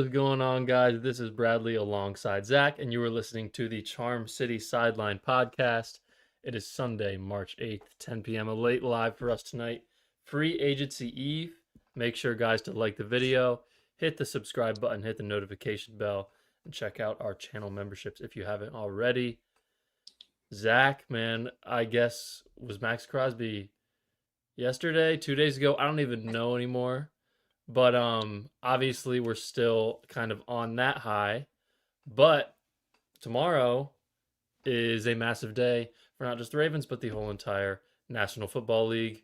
is going on, guys? This is Bradley alongside Zach, and you are listening to the Charm City Sideline podcast. It is Sunday, March 8th, 10 p.m. A late live for us tonight. Free agency eve. Make sure, guys, to like the video, hit the subscribe button, hit the notification bell, and check out our channel memberships if you haven't already. Zach, man, I guess was Maxx Crosby yesterday, 2 days ago? I don't even know anymore. But obviously we're still kind of on that high. But tomorrow is a massive day for not just the Ravens, but the whole entire National Football League.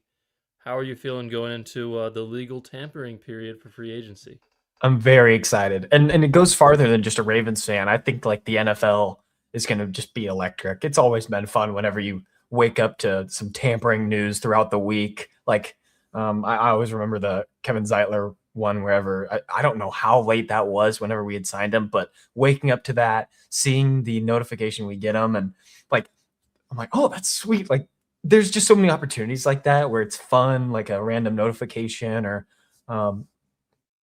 How are you feeling going into the legal tampering period for free agency? I'm very excited. And it goes farther than just a Ravens fan. I think like the NFL is going to just be electric. It's always been fun whenever you wake up to some tampering news throughout the week. Like I always remember the Kevin Zeitler one wherever. I don't know how late that was whenever we had signed him, but waking up to that, seeing the notification we get him, and like I'm like, oh, that's sweet. Like there's just so many opportunities like that where it's fun, like a random notification or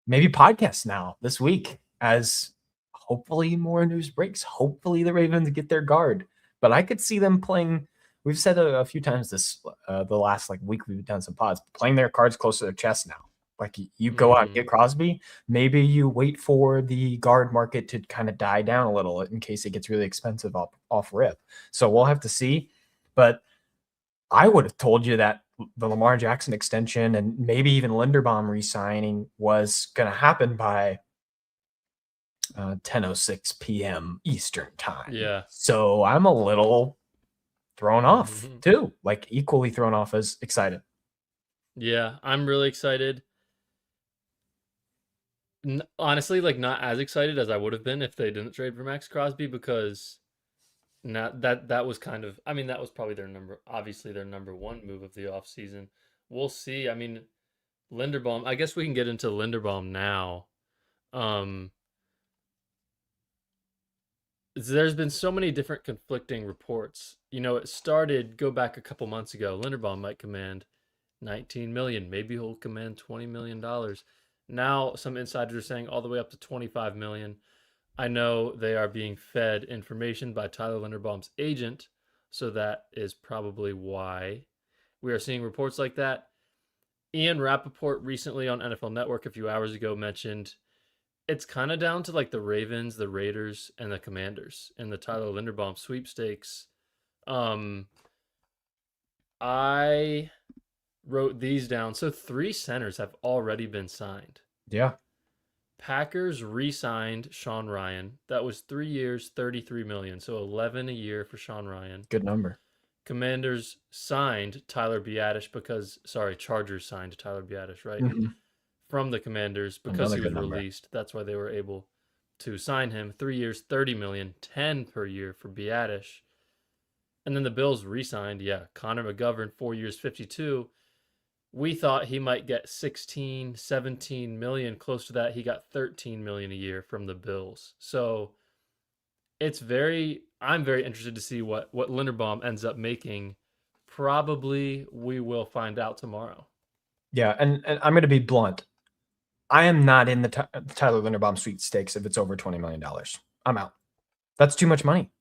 maybe podcasts now this week as hopefully more news breaks. Hopefully the Ravens get their guard, but I could see them playing. We've said a few times this the last like week we've done some pods, playing their cards close to their chest now. Like you go out and get Crosby, maybe you wait for the guard market to kind of die down a little in case it gets really expensive off rip. So we'll have to see. But I would have told you that the Lamar Jackson extension and maybe even Linderbaum re-signing was going to happen by 10:06 p.m. Eastern time. Yeah. So I'm a little thrown off too, like equally thrown off as excited. Yeah, I'm really excited. Honestly, like not as excited as I would have been if they didn't trade for Maxx Crosby, because that was kind of, I mean, that was probably their number one move of the offseason. We'll see. I mean, Linderbaum, I guess we can get into Linderbaum now. There's been so many different conflicting reports. It started, go back a couple months ago, Linderbaum might command 19 million, maybe he'll command $20 million. Now some insiders are saying all the way up to 25 million. I know they are being fed information by Tyler Linderbaum's agent, so that is probably why we are seeing reports like that. Ian Rappaport recently on NFL Network a few hours ago mentioned it's kind of down to like the Ravens, the Raiders, and the Commanders in the Tyler Linderbaum sweepstakes. I wrote these down. So 3 centers have already been signed. Yeah. Packers re-signed Sean Ryan. That was 3 years, $33 million. So 11 a year for Sean Ryan. Good number. Commanders signed Tyler Biadasz Chargers signed Tyler Biadasz, right? From the Commanders because he was released. That's why they were able to sign him. 3 years, $30 million, 10 per year for Biadasz. And then the Bills re-signed, Connor McGovern, 4 years, 52. We thought he might get 16, 17 million. Close to that, he got 13 million a year from the Bills. So I'm very interested to see what Linderbaum ends up making. Probably we will find out tomorrow. Yeah, and I'm going to be blunt. I am not in the Tyler Linderbaum sweepstakes if it's over $20 million. I'm out. That's too much money.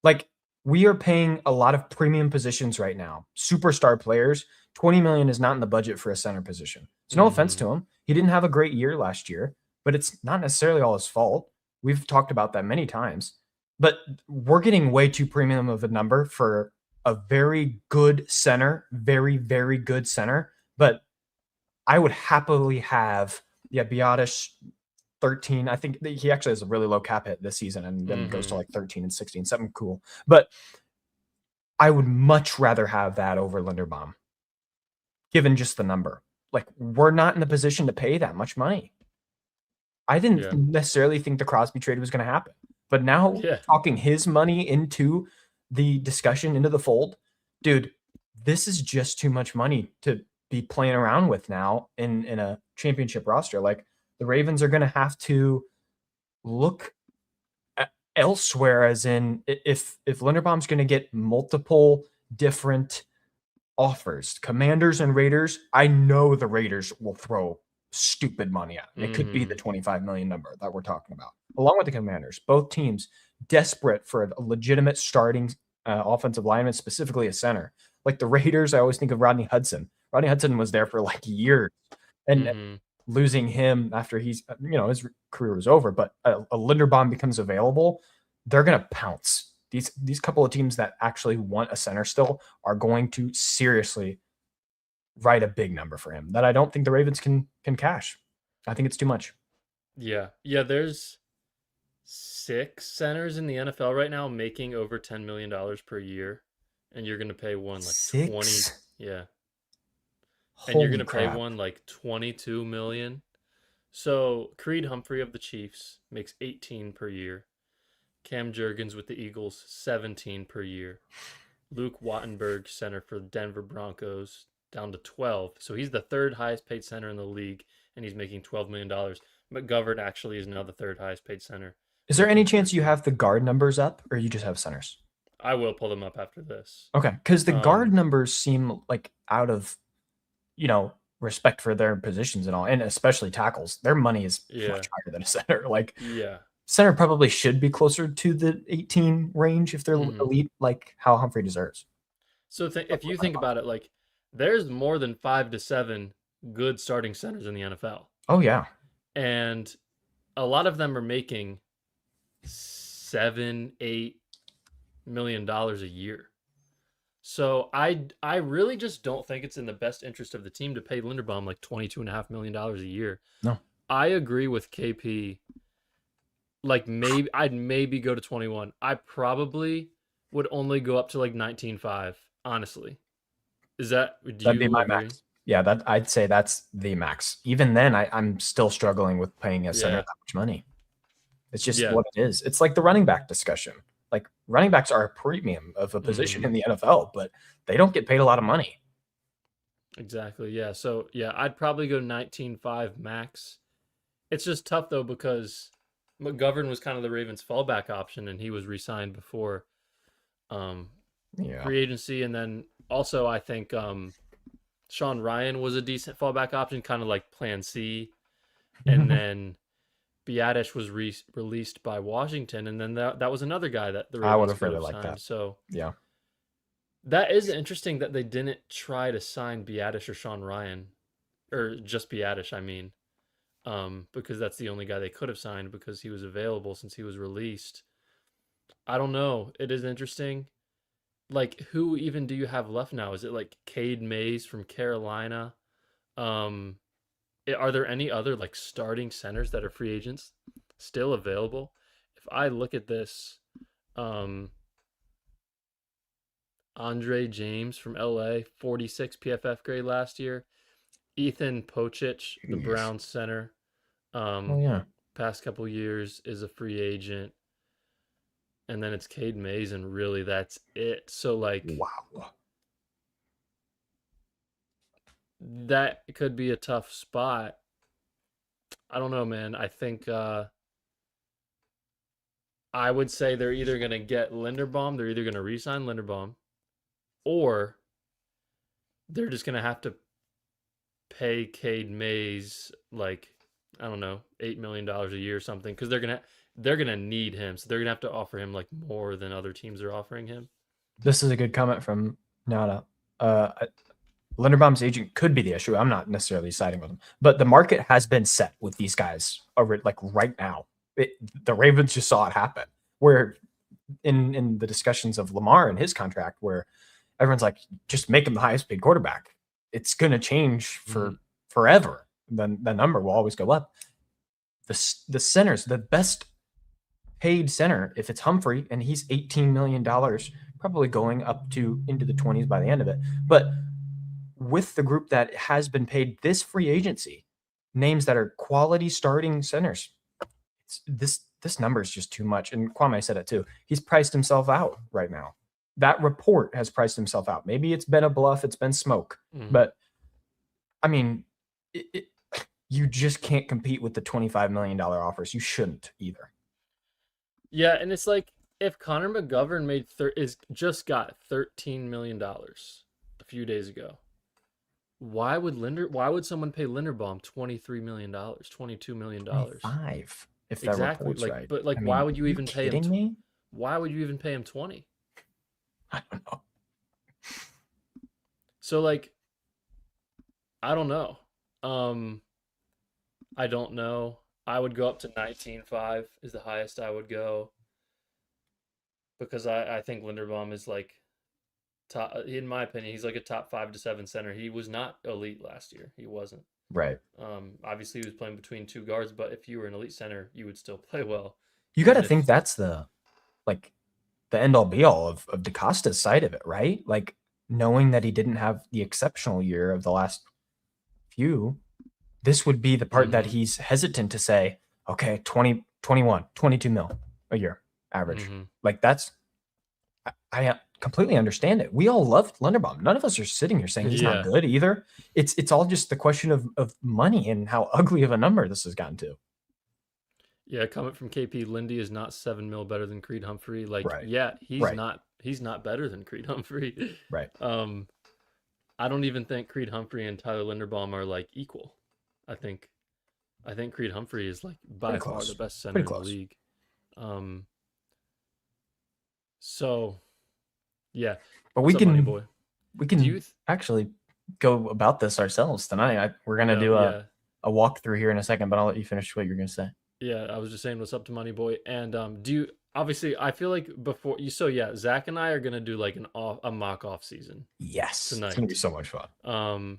Like, we are paying a lot of premium positions right now. Superstar players, $20 million is not in the budget for a center position. So no offense to him. He didn't have a great year last year, but it's not necessarily all his fault. We've talked about that many times. But we're getting way too premium of a number for a very good center, very, very good center. But I would happily have, Biadasz 13. I think he actually has a really low cap hit this season and then goes to like 13 and 16, something cool. But I would much rather have that over Linderbaum, given just the number. Like, we're not in the position to pay that much money. I didn't necessarily think the Crosby trade was going to happen. But now talking his money into the discussion, into the fold, dude, this is just too much money to be playing around with now in a championship roster. Like, the Ravens are going to have to look elsewhere, as in if Linderbaum's going to get multiple different offers, Commanders and Raiders, I know the Raiders will throw stupid money at. And it could be the Mm-hmm. 25 million number that we're talking about. Along with the Commanders, both teams desperate for a legitimate starting offensive lineman, specifically a center. Like the Raiders, I always think of Rodney Hudson. Rodney Hudson was there for like years, and Mm-hmm. losing him after his career was over. But a Linderbaum becomes available, they're gonna pounce. These couple of teams that actually want a center still are going to seriously write a big number for him that I don't think the Ravens can cash. I think it's too much. Yeah. Yeah, there's 6 centers in the NFL right now making over $10 million per year, and you're gonna pay one like 20. 6? Yeah, and you're Holy gonna pay crap. one like 22 million. So Creed Humphrey of the Chiefs makes 18 per year. Cam Jurgens with the Eagles 17 per year. Luke Wattenberg, center for the Denver Broncos, down to 12. So he's the third highest paid center in the league, and he's making $12 million. McGovern actually is now the third highest paid center, Is there any making chance you 13. have the guard numbers up, or you just have centers? I will pull them up after this. Okay, because the guard Um, numbers seem like out of, respect for their positions and all, and especially tackles. Their money is yeah, much higher than a center. Like yeah. center probably should be closer to the 18 range if they're Hmm. elite, like how Humphrey deserves. So if you think about it, like there's more than 5 to 7 good starting centers in the NFL, Oh yeah. and a lot of them are making 7, 8 million dollars a year. So I really just don't think it's in the best interest of the team to pay Linderbaum like $22.5 million a year. No. I agree with KP. Like maybe I'd go to 21. I probably would only go up to like 19.5, honestly. Do That'd be you my agree? max. Yeah, that I'd say that's the max. Even then, I'm still struggling with paying a center Yeah. that much money. It's just Yeah. what it is. It's like the running back discussion. Like running backs are a premium of a position Hmm. in the NFL, but they don't get paid a lot of money. Exactly. Yeah. So yeah, I'd probably go 19.5 max. It's just tough though because McGovern was kind of the Ravens' fallback option, and he was re-signed before um, Yeah. free agency, and then also I think Sean Ryan was a decent fallback option, kind of like Plan C, and then Biadasz was released by Washington, and then that was another guy that the I would Ravens have could really have liked that. signed. So Yeah. that is interesting that they didn't try to sign Biadasz or Sean Ryan, or just Biadasz, I mean, because that's the only guy they could have signed because he was available since he was released. I don't know. It is interesting. Like, who even do you have left now? Is it like Cade Mays from Carolina? Um, are there any other like starting centers that are free agents still available? If I look at this, um, Andre James from LA, 46 PFF grade last year. Ethan Pocic, the Jeez. Browns center, Oh um, yeah. past couple years is a free agent. And then it's Cade Mays, and really that's it. So like Wow. that could be a tough spot. I don't know, man. I think I would say they're either gonna get Linderbaum, they're either gonna re-sign Linderbaum, or they're just gonna have to pay Cade Mays like I don't know, $8 million a year or something, because they're gonna need him, so they're gonna have to offer him like more than other teams are offering him. This is a good comment from Nada. Uh, Linderbaum's agent could be the issue. I'm not necessarily siding with him, but the market has been set with these guys like right now. The Ravens just saw it happen. Where in the discussions of Lamar and his contract, where everyone's like, just make him the highest paid quarterback. It's going to change for Mhm. forever. Then the number will always go up. The centers, the best paid center, if it's Humphrey and he's $18 million, probably going up to into the 20s by the end of it. But with the group that has been paid this free agency, names that are quality starting centers, this number is just too much. And Kwame said it too. He's priced himself out right now. That report has priced himself out. Maybe it's been a bluff, it's been smoke, Mhm. but I mean, you just can't compete with the $25 million offers. You shouldn't either. Yeah, and it's like if Connor McGovern is just got $13 million a few days ago. Why would someone pay Linderbaum $23 million, $22 million? 25, if that Exactly. report's Like, right. but like, I why mean, would you are you even pay him? kidding me? Why would you even pay him 20? I don't know. So like, I don't know. Um, I don't know. I would go up to 19.5 is the highest I would go because I think Linderbaum is like top, in my opinion, he's like a top 5 to 7 center. He was not elite last year. He wasn't. Right. Obviously he was playing between two guards, but if you were an elite center, you would still play well, You got to even if think that's like the end all be all of DaCosta's side of it, right? Like knowing that he didn't have the exceptional year of the last few, this would be the part that mm-hmm, he's hesitant to say, okay, 20, 21, 22 mil a year average. mm-hmm. Like that's, I completely understand it. We all loved Linderbaum. None of us are sitting here saying he's not Yeah. good either. It's all just the question of money and how ugly of a number this has gotten to. Yeah, comment from KP. Lindy is not 7 mil better than Creed Humphrey. Like, Right. yeah, he's Right. not. He's not better than Creed Humphrey. Right. Um, I don't even think Creed Humphrey and Tyler Linderbaum are like equal. I think I think Creed Humphrey is like by Pretty far the close. best center Pretty in the close. league. Um, so yeah, But what's up, Money Boy? we Do you? can actually go about this ourselves tonight. We're gonna No, do yeah, a walkthrough here in a second, but I'll let you finish what you're gonna say. yeah. I was just saying what's up to Money Boy. And do you? Obviously, I feel like before you. So yeah, Zach and I are gonna do like a mock off season Yes, it's gonna be tonight. so much fun.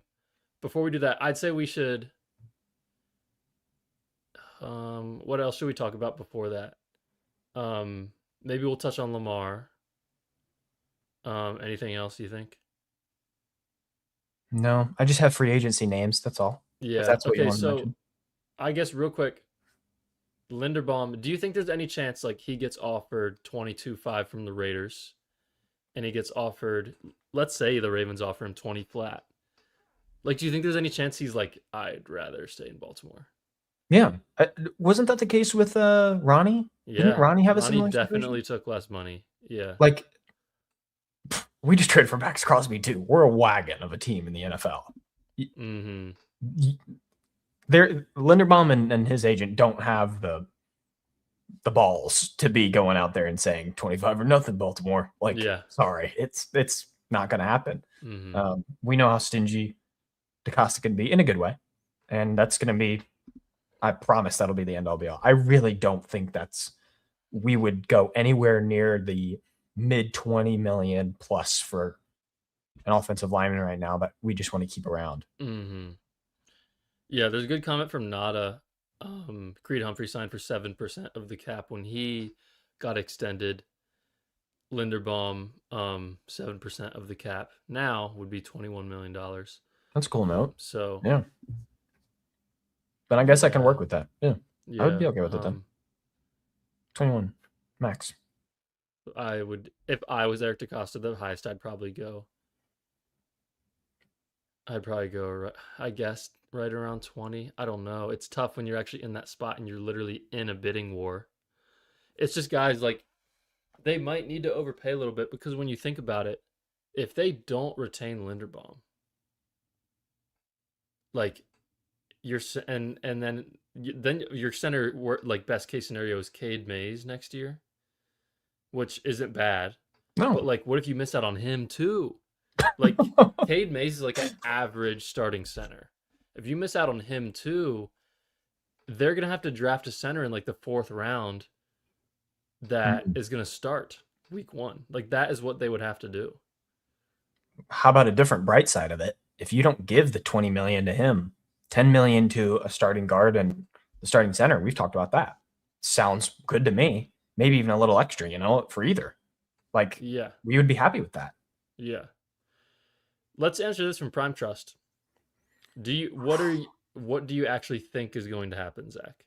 Before we do that, I'd say we should. What else should we talk about before that? Maybe we'll touch on Lamar. Anything else you think? No, I just have free agency names. That's all. If Yeah. that's what you Okay. want to So mention. I guess real quick, Linderbaum. Do you think there's any chance like he gets offered 22.5 from the Raiders, and he gets offered? Let's say the Ravens offer him 20 flat. Like, do you think there's any chance he's like, I'd rather stay in Baltimore? Yeah, wasn't that the case with Ronnie? Didn't Yeah. Ronnie have a Ronnie similar situation? definitely took less money. Yeah. Like we just traded for Maxx Crosby too. We're a wagon of a team in the NFL. Mm-hmm. There, Linderbaum and his agent don't have the balls to be going out there and saying 25 or nothing, Baltimore. Like, Yeah. sorry, it's not going to happen. Mm-hmm. We know how stingy DaCosta can be in a good way, and that's going to be. I promise that'll be the end all be all. I really don't think we would go anywhere near the mid 20 million plus for an offensive lineman right now that we just want to keep around. Mm-hmm. Yeah, there's a good comment from Nada. Creed Humphrey signed for 7% of the cap when he got extended. Linderbaum, 7% of the cap now would be $21 million. That's a cool note. So Yeah. But I guess I can yeah, work with that. Yeah. I would yeah. be okay with it then. 21 max. I would if I was Eric DaCosta, the highest I'd probably go. I guess, right around 20. I don't know. It's tough when you're actually in that spot and you're literally in a bidding war. It's just guys like they might need to overpay a little bit because when you think about it, if they don't retain Linderbaum, like and then your center like best case scenario is Cade Mays next year, which isn't bad. But No. like, what if you miss out on him too? Like Cade Mays is like an average starting center. If you miss out on him too, they're gonna have to draft a center in like the fourth round that is gonna start week one. Like that is what they would have to do. How about a different bright side of it? If you don't give the 20 million to him, 10 million to a starting guard and the starting center, we've talked about that. Sounds good to me. Maybe even a little extra, for either. Like, Yeah, we would be happy with that. yeah. Let's answer this from Prime Trust. What do you actually think is going to happen, Zach?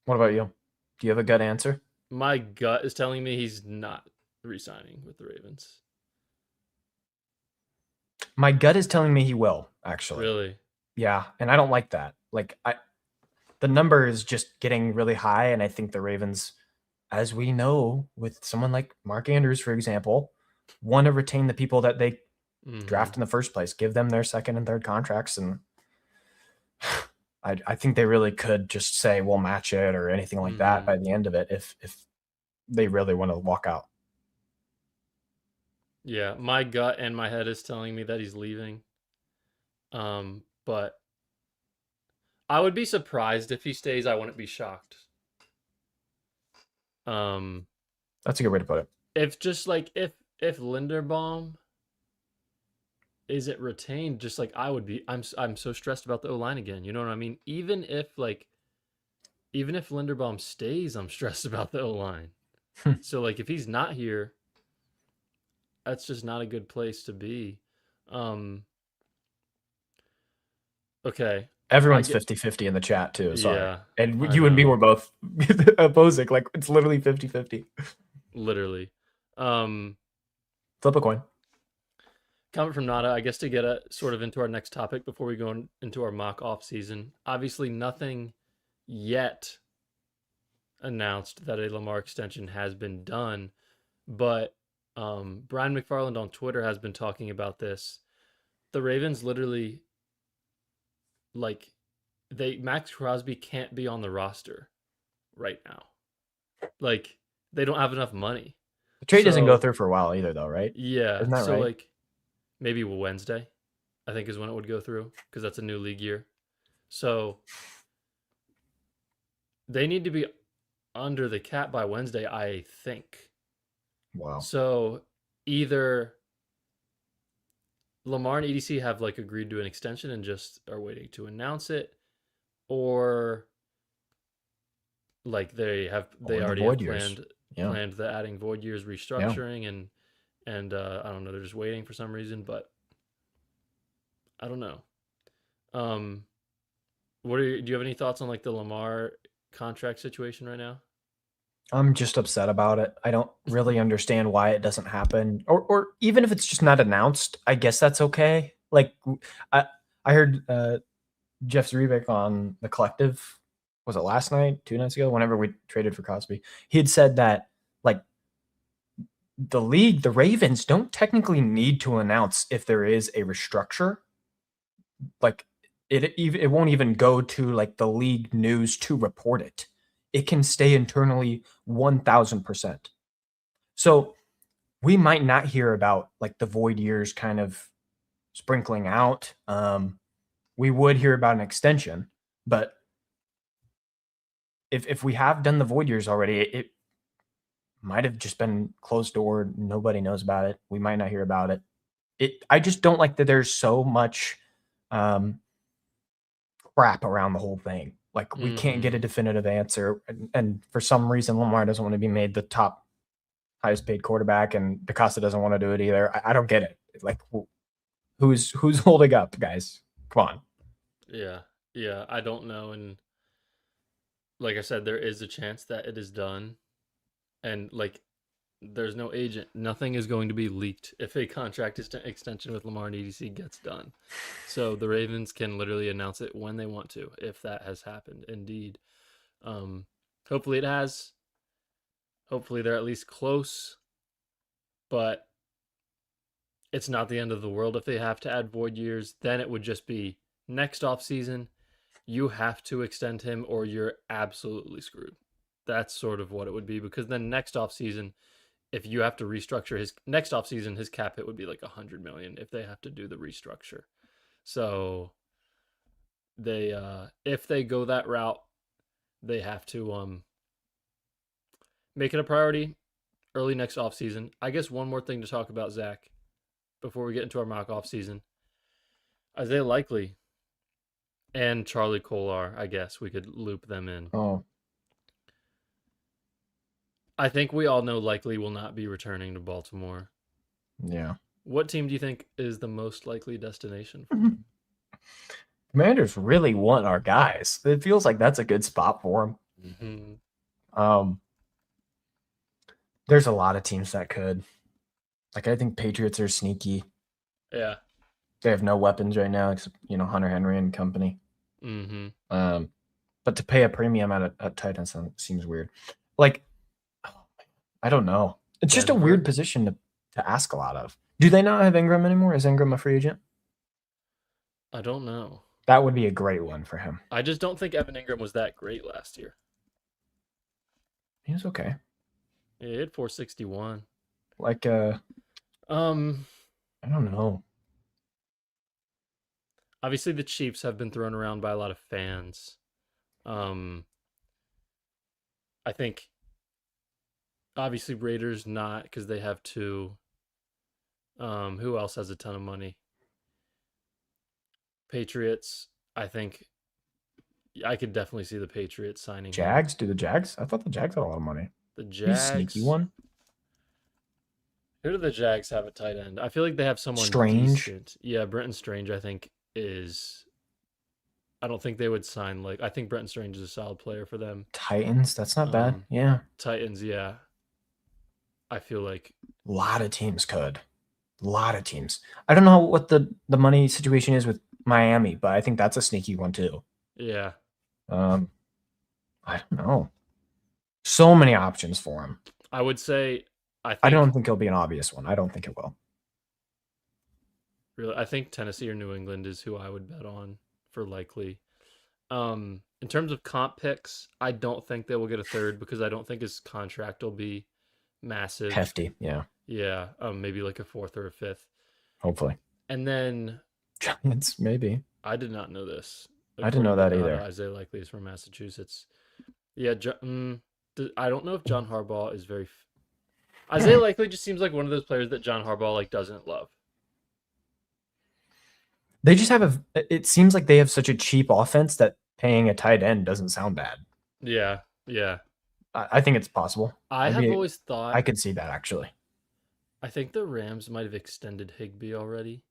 What about you? Do you have a gut answer? My gut is telling me he's not re-signing with the Ravens. My gut is telling me he will, actually. Really? Yeah, and I don't like that. Like the number is just getting really high, and I think the Ravens, as we know, with someone like Mark Andrews, for example, want to retain the people that they draft in the first place. Give them their second and third contracts, and I think they really could just say we'll match it or anything like that by the end of it if they really want to walk out. Yeah, my gut and my head is telling me that he's leaving. But I would be surprised if he stays. I wouldn't be shocked. That's a good way to put it. If just like if Linderbaum isn't retained, just like I would be, I'm so stressed about the O-line again. You know what I mean? Even if Linderbaum stays, I'm stressed about the O-line. So like if he's not here, that's just not a good place to be. Okay. Everyone's 50-50 in the chat too. Sorry. Yeah. And you and me were both opposing. Like it's literally 50-50. Literally. Flip a coin. Comment from Nada, I guess, to get sort of into our next topic before we go into our mock off season. Obviously, nothing yet announced that a Lamar extension has been done, but Brian McFarland on Twitter has been talking about this. The Ravens literally, like, Maxx Crosby can't be on the roster right now. Like, they don't have enough money. The trade doesn't go through for a while either, though, right? Yeah. Isn't that so right? like maybe Wednesday, I think is when it would go through because that's a new league year. So they need to be under the cap by Wednesday, I think. Wow. So either Lamar and EDC have like agreed to an extension and just are waiting to announce it, or like they already have planned the adding void years restructuring and I don't know, they're just waiting for some reason, but I don't know. Do you have any thoughts on like the Lamar contract situation right now? I'm just upset about it. I don't really understand why it doesn't happen, or even if it's just not announced, I guess that's okay. Like I heard Jeff Zrebiec on The Collective, was it last night, 2 nights ago, whenever we traded for Crosby, he had said that like the league, the Ravens don't technically need to announce if there is a restructure. Like it won't even go to like the league news to report it. It can stay internally 1000%. So we might not hear about like the void years kind of sprinkling out. We would hear about an extension, but if we have done the void years already, it might have just been closed door. Nobody knows about it. We might not hear about it. I just don't like that there's so much crap around the whole thing. Like we can't get a definitive answer. And for some reason, Lamar doesn't want to be made the top highest paid quarterback, and DaCosta doesn't want to do it either. I don't get it. Like who's holding up, guys? Come on. Yeah, I don't know. And like I said, there is a chance that it is done. And like there's no agent. Nothing is going to be leaked if a contract extension with Lamar and EDC gets done. So the Ravens can literally announce it when they want to, if that has happened indeed. Hopefully it has. Hopefully they're at least close. But it's not the end of the world if they have to add void years. Then it would just be next offseason, you have to extend him or you're absolutely screwed. That's sort of what it would be, because then next offseason, if you have to restructure his next offseason, his cap hit would be like $100 million if they have to do the restructure. So they if they go that route, they have to make it a priority early next offseason. I guess one more thing to talk about, Zach, before we get into our mock offseason. Isaiah Likely and Charlie Kolar, I guess we could loop them in. Oh. I think we all know Likely will not be returning to Baltimore. Yeah. What team do you think is the most likely destination for him? Commanders really want our guys. It feels like that's a good spot for them. There's a lot of teams that could. Like, I think Patriots are sneaky. Yeah. They have no weapons right now, except, Hunter Henry and company. But to pay a premium at tight end seems weird. Like, I don't know. It's just a weird position to to ask a lot of. Do they not have Ingram anymore? Is Ingram a free agent? I don't know. That would be a great one for him. I just don't think Evan Ingram was that great last year. He was okay. Yeah, he had 461. Like, I don't know. Obviously, the Chiefs have been thrown around by a lot of fans. I think obviously Raiders not because they have two. Who else has a ton of money? Patriots. I think I could definitely see the Patriots signing Jags? him. Do the Jags? I thought the Jags had a lot of money. The He's a sneaky Jags. one. Who do the Jags have at tight end? I feel like they have someone Strange. decent. Yeah, Brenton Strange. I think is. I don't think they would sign I think Brenton Strange is a solid player for them. Titans. That's not bad. Yeah. Titans. Yeah. I feel like A lot of teams could. A lot of teams. I don't know what the money situation is with Miami, but I think that's a sneaky one too. Yeah. I don't know. So many options for him. I would say I don't think it'll be an obvious one. I don't think it will. Really, I think Tennessee or New England is who I would bet on for likely. In terms of comp picks, I don't think they will get a third because I don't think his contract will be massive. Hefty, yeah. Yeah, maybe like a fourth or a fifth. Hopefully. And then Giants, maybe. I did not know this. I didn't know that either. Isaiah Likely is from Massachusetts. Yeah, I don't know if John Harbaugh is very. Isaiah Likely just seems like one of those players that John Harbaugh doesn't love. They just have it seems like they have such a cheap offense that paying a tight end doesn't sound bad. Yeah, yeah. I think it's possible. I have always thought I could see that actually. I think the Rams might have extended Higbee already,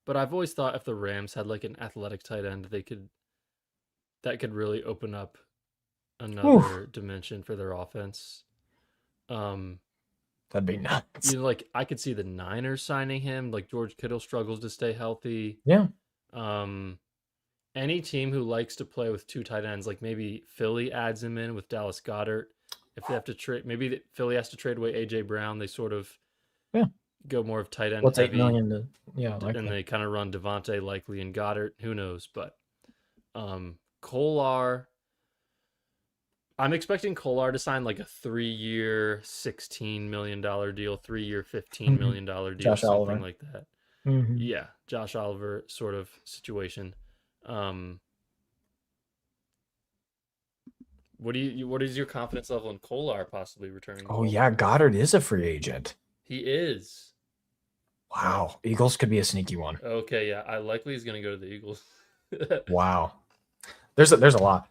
but I've always thought if the Rams had an athletic tight end, that could really open up another dimension for their offense. That'd be nuts. I could see the Niners signing him. George Kittle struggles to stay healthy. Yeah. Any team who likes to play with two tight ends, maybe Philly adds him in with Dallas Goedert. If they have to trade, maybe Philly has to trade away AJ Brown. They sort of go more of tight end. What's heavy, $8 million? And they kind of run Devontae, Likely, and Goddard. Who knows? But Kolar. I'm expecting Kolar to sign a 3-year, $16 million deal, 3-year, $15 million deal, Josh something Oliver. like that. Mm-hmm. Yeah, Josh Oliver sort of situation. What is your confidence level in Kolar possibly returning? Oh yeah, Goddard is a free agent. He is. Wow, Eagles could be a sneaky one. Okay, yeah, I likely is going to go to the Eagles. Wow, there's a lot.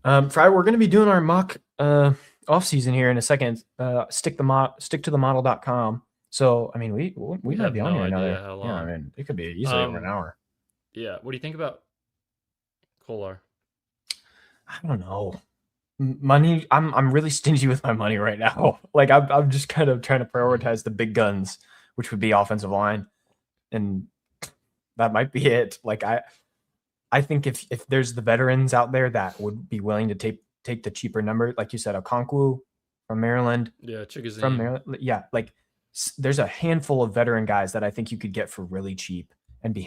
Friday, we're going to be doing our mock off season here in a second. Stick to the model.com. So I mean, we might be on here another. Yeah, I mean, it could be easily over an hour. Yeah. What do you think about Kolar? I don't know. Money. I'm really stingy with my money right now. I'm just kind of trying to prioritize the big guns, which would be offensive line, and that might be it. I think if there's the veterans out there that would be willing to take the cheaper number, like you said, Okonkwo from Maryland. Yeah, Chickasee. From Maryland. Yeah, there's a handful of veteran guys that I think you could get for really cheap and be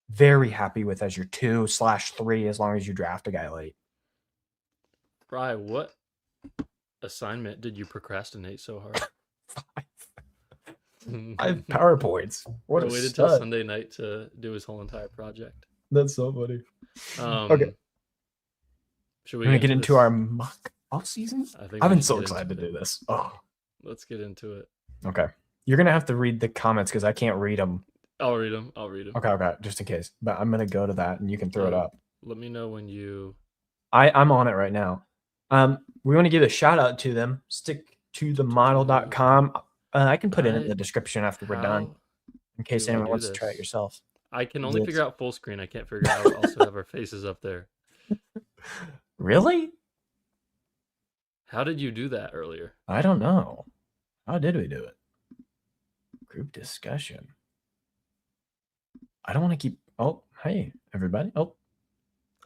very happy with as your 2/3 as long as you draft a guy late. Brian, what assignment did you procrastinate so hard? 5 PowerPoints. What I waited stud. till Sunday night to do his whole entire project. That's so funny. Okay. Should we get into our mock off season? I've been so excited to do this. Oh, let's get into it. Okay. You're going to have to read the comments because I can't read them. I'll read them. Okay. Just in case. But I'm going to go to that and you can throw it up. Let me know when you... I'm on it right now. We want to give a shout out to them. Stick to the model.com. I can put it in the description after we're done in case anyone wants to try it yourself. I can only figure out full screen. I can't figure out how to also have our faces up there. Really? How did you do that earlier? I don't know. How did we do it? Group discussion. I don't want to keep... Oh, hey, everybody. Oh.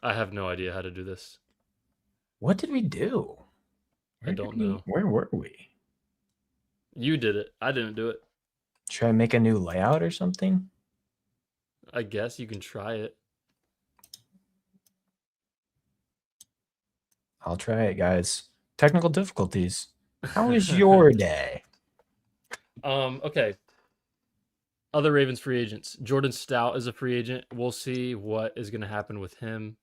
I have no idea how to do this. What did we do? I don't know. Where were we? You did it. I didn't do it. Should I make a new layout or something? I guess you can try it. I'll try it, guys. Technical difficulties. How was your day? Okay. Other Ravens free agents. Jordan Stout is a free agent. We'll see what is going to happen with him.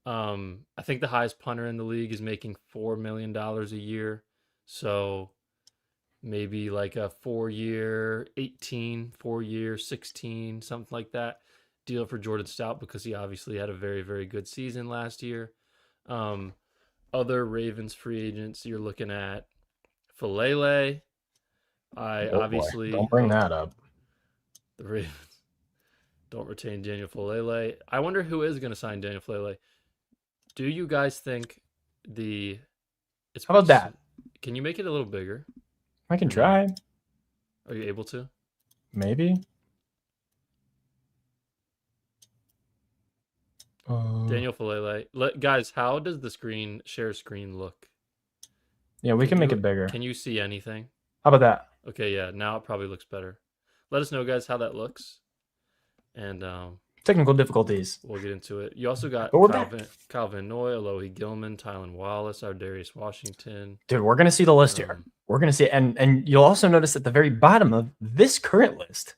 I think the highest punter in the league is making $4 million a year. So maybe like a 4-year 18, 4-year 16, something like that deal for Jordan Stout because he obviously had a very, very good season last year. Other Ravens free agents, you're looking at Falele. Obviously Don't bring that up. The Ravens don't retain Daniel Falele. I wonder who is going to sign Daniel Falele. Do you guys think it's How about that? Can you make it a little bigger? I can try. Are you able to? Maybe. Daniel Falele. Guys, how does the share screen look? Yeah, we can make it bigger. Can you see anything? How about that? Okay, yeah. Now it probably looks better. Let us know, guys, how that looks. And technical difficulties. We'll get into it. You also got Calvin Noy, Alohi Gilman, Tylan Wallace, Ardarius Washington. Dude, we're gonna see the list here. We're gonna see, and you'll also notice at the very bottom of this current list,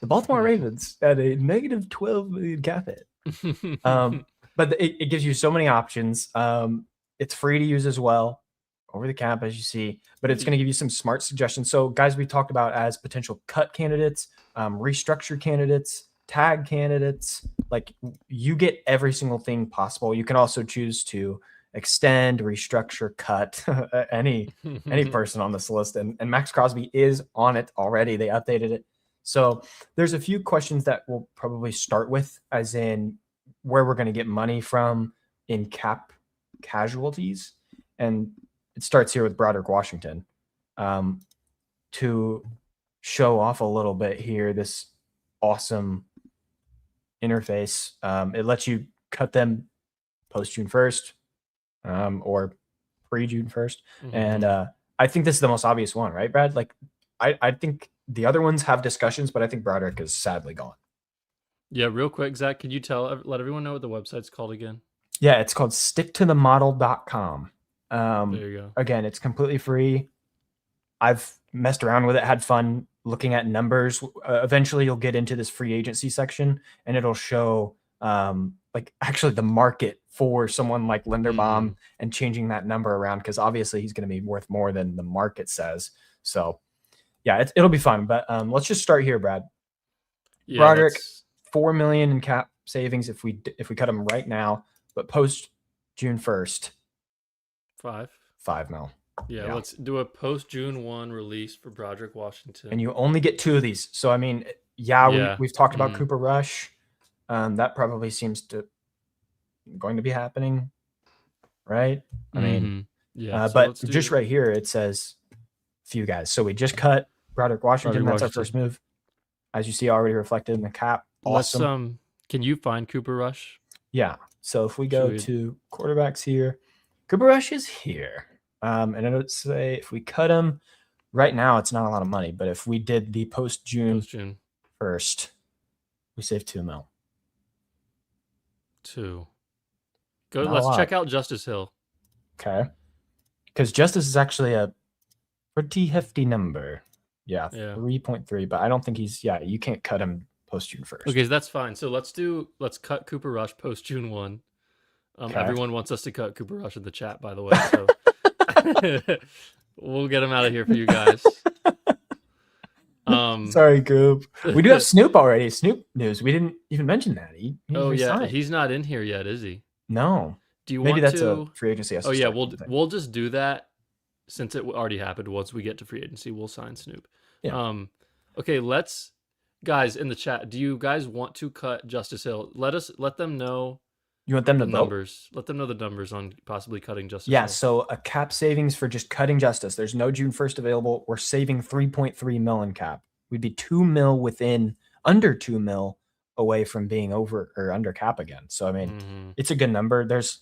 the Baltimore Ravens had a negative 12 million cap hit. But it gives you so many options. It's free to use as well, over the cap, as you see, but it's going to give you some smart suggestions. So guys, we talked about as potential cut candidates, restructure candidates, tag candidates. Like, you get every single thing possible. You can also choose to extend, restructure, cut any person on this list. And Maxx Crosby is on it already. They updated it. So there's a few questions that we'll probably start with, as in where we're going to get money from in cap casualties. And it starts here with Broderick Washington. To show off a little bit here, this awesome interface. It lets you cut them post June 1st or pre-June 1st. Mm-hmm. And I think this is the most obvious one, right, Brad? Like, I think the other ones have discussions, but I think Broderick is sadly gone. Yeah, real quick, Zach, could you let everyone know what the website's called again? Yeah, it's called sticktothemodel.com. There you go. Again, it's completely free. I've messed around with it, had fun looking at numbers. Eventually, you'll get into this free agency section, and it'll show like actually the market for someone like Linderbaum and changing that number around, because obviously he's going to be worth more than the market says. So, yeah, it'll be fun. But let's just start here, Brad. Yeah, Broderick, $4 million in cap savings if we cut him right now, but post June 1st, $5 million. Yeah, let's do a post June 1 release for Broderick Washington. And you only get 2 of these. So, I mean, we've talked about Cooper Rush. That probably seems going to be happening, right? I mean, yeah. But just right here, it says few guys. So we just cut Broderick Washington. That's our first move. As you see, already reflected in the cap. Awesome. Can you find Cooper Rush? Yeah. So if we go to quarterbacks here, Cooper Rush is here. And I would say if we cut him right now, it's not a lot of money. But if we did the post June 1st, we save $2 million. 2. Go. Let's check out Justice Hill. Okay. Because Justice is actually a pretty hefty number. Yeah, 3.3. But I don't think you can't cut him post June 1st. Okay, so that's fine. So let's cut Cooper Rush post June 1. Everyone wants us to cut Cooper Rush in the chat, by the way. So we'll get him out of here for you guys. Sorry, Coop. We do have Snoop already. Snoop news. We didn't even mention that. He's not in here yet, is he? No. Do you Maybe want that's a free agency? We'll just do that since it already happened. Once we get to free agency, we'll sign Snoop. Yeah. Okay, guys in the chat. Do you guys want to cut Justice Hill? Let them know. You want them to numbers? Let them know the numbers on possibly cutting Justice. Yeah. Hill. So a cap savings for just cutting Justice. There's no June 1st available. We're saving $3.3 million cap. We'd be $2 million under $2 million away from being over or under cap again. So I mean, it's a good number. There's